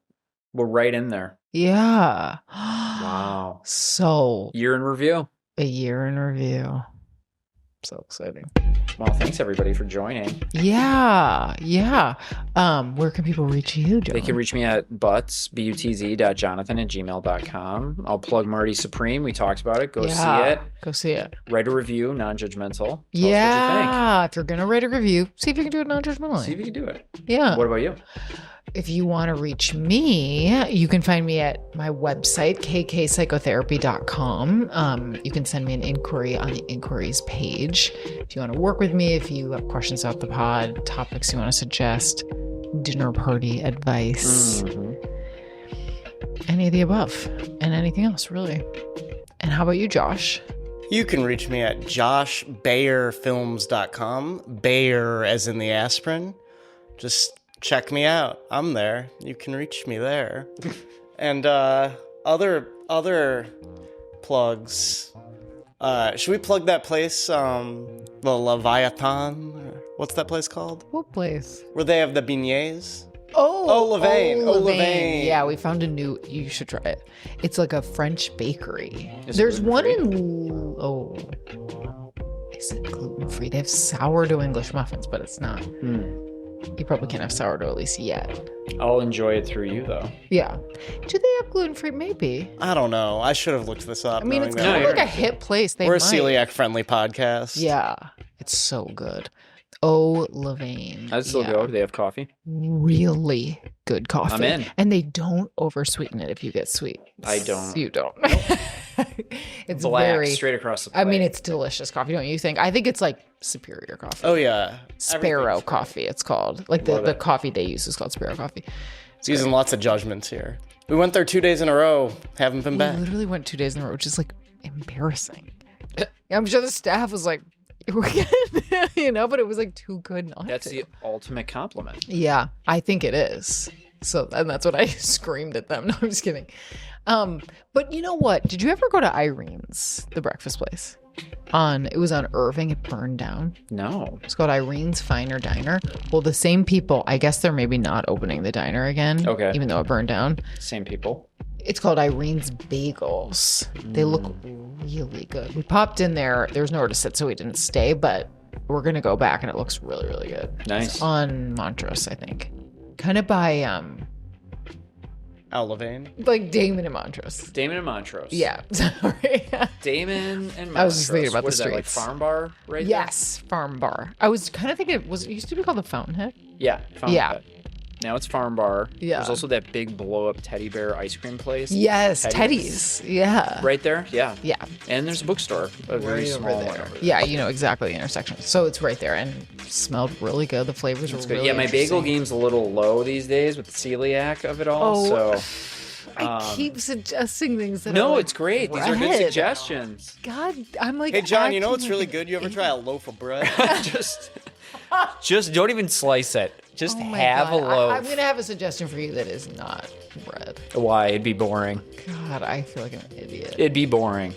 We're right in there. Yeah. Wow. So, Year in review. a year in review. So exciting. Well, thanks everybody for joining. Yeah. Yeah. Where can people reach you, Joe? They can reach me at butz.jonathan@gmail.com. I'll plug Marty Supreme. We talked about it. Go see it. Go see it. Write a review, non-judgmental. Tell us what Yeah. If you're going to write a review, see if you can do it you non-judgmentally. think. See if you can do it. Yeah. What about you? If you want to reach me, you can find me at my website, kkpsychotherapy.com. You can send me an inquiry on the inquiries page. If you want to work with me, if you have questions about the pod, topics you want to suggest, dinner party advice, any of the above, and anything else, really. And how about you, Josh? You can reach me at joshbayerfilms.com. Bayer as in the aspirin. Just check me out. I'm there. You can reach me there. And other plugs. Should we plug that place? The Leviathan? Or what's that place called? What place? Where they have the beignets? Oh, Levain. Oh, Levain. Yeah, we found a new. You should try it. It's like a French bakery. Is it There's one gluten-free? Is it gluten free? They have sourdough English muffins, but it's not. You probably can't have sourdough, at least yet. I'll enjoy it through you, though. Yeah. Do they have gluten free? Maybe. I don't know. I should have looked this up. I mean, knowing it's that. kind of you're like a right. hip place. They We're a might. celiac friendly podcast. Yeah, it's so good. Oh, Levain. I'd still Yeah. go. Do they have coffee? Really good coffee. I'm in. And they don't oversweeten it if you get sweet. I don't. You don't. It's Black, very. straight across the plate. I mean, it's delicious coffee, don't you think? I think it's like superior coffee. Oh, yeah. Sparrow Everything's coffee, it's called. Like Love the it. coffee they use is called Sparrow coffee. It's using lots of judgments here. We went there 2 days in a row. Haven't been We back. literally went 2 days in a row, which is like embarrassing. I'm sure the staff was like, we're good, you know, but it was like too good not That's to. the ultimate compliment. Yeah, I think it is. So, and that's what I screamed at them. No, I'm just kidding. But you know what? Did you ever go to Irene's, the breakfast place? It was on Irving. It burned down. No. It's called Irene's Finer Diner. Well, the same people, I guess they're maybe not opening the diner again. Okay. Even though it burned down. Same people. It's called Irene's Bagels. They look really good. We popped in there. There was nowhere to sit, so we didn't stay, but we're going to go back, and it looks really, really good. Nice. It's on Montrose, I think. Kind of by, Alavain. like Damon and Montrose. Damon and Montrose. Yeah, sorry. Damon and Montrose. I was just thinking about What the is that, like streets. Farm Bar right there? Yes, Farm Bar. I was kind of thinking, it used to be called the Fountainhead? Yeah. Farm Yeah. Bar. Now it's Farm Bar. Yeah. There's also that big blow up teddy bear ice cream place. Yes, Teddy's. Yeah. Right there? Yeah. Yeah. And there's a bookstore. A very Right small over one there. over there. Yeah, you know exactly the intersection. So it's right there and smelled really good. The flavors were It's good. really Yeah, my bagel interesting. game's a little low these days with the celiac of it all. Oh, So I keep suggesting things that are no, like it's great. These are good bread. suggestions. God, I'm like, Hey, John, you know what's acting really like good? You ever an try a loaf of bread? just don't even slice it. Just Oh my have God. a loaf. I'm gonna have a suggestion for you that is not bread. Why? It'd be boring. God, I feel like an idiot. It'd be boring.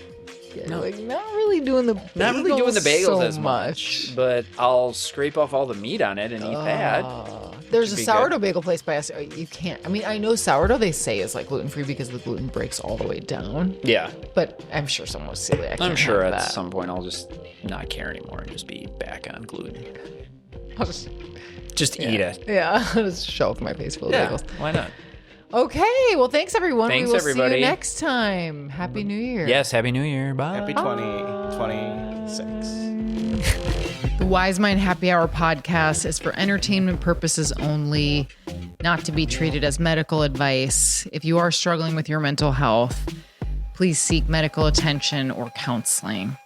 Yeah, like not really doing the Not really doing the bagels so as much, but I'll scrape off all the meat on it and eat that. There's a be sourdough good. bagel place by us. You can't. I mean, I know sourdough they say is like gluten free because the gluten breaks all the way down. Yeah. But I'm sure someone was celiac. I'm can't sure have at that. some point I'll just not care anymore and just be back on gluten. I'll just Just eat it. yeah, I'll just show up my face full of bagels. Why not? Okay, well, thanks everyone. Thanks, we will see everybody. you next time. Happy New Year. Yes, Happy New Year. Bye. Happy 2026. The Wise Mind Happy Hour podcast is for entertainment purposes only, not to be treated as medical advice. If you are struggling with your mental health, please seek medical attention or counseling.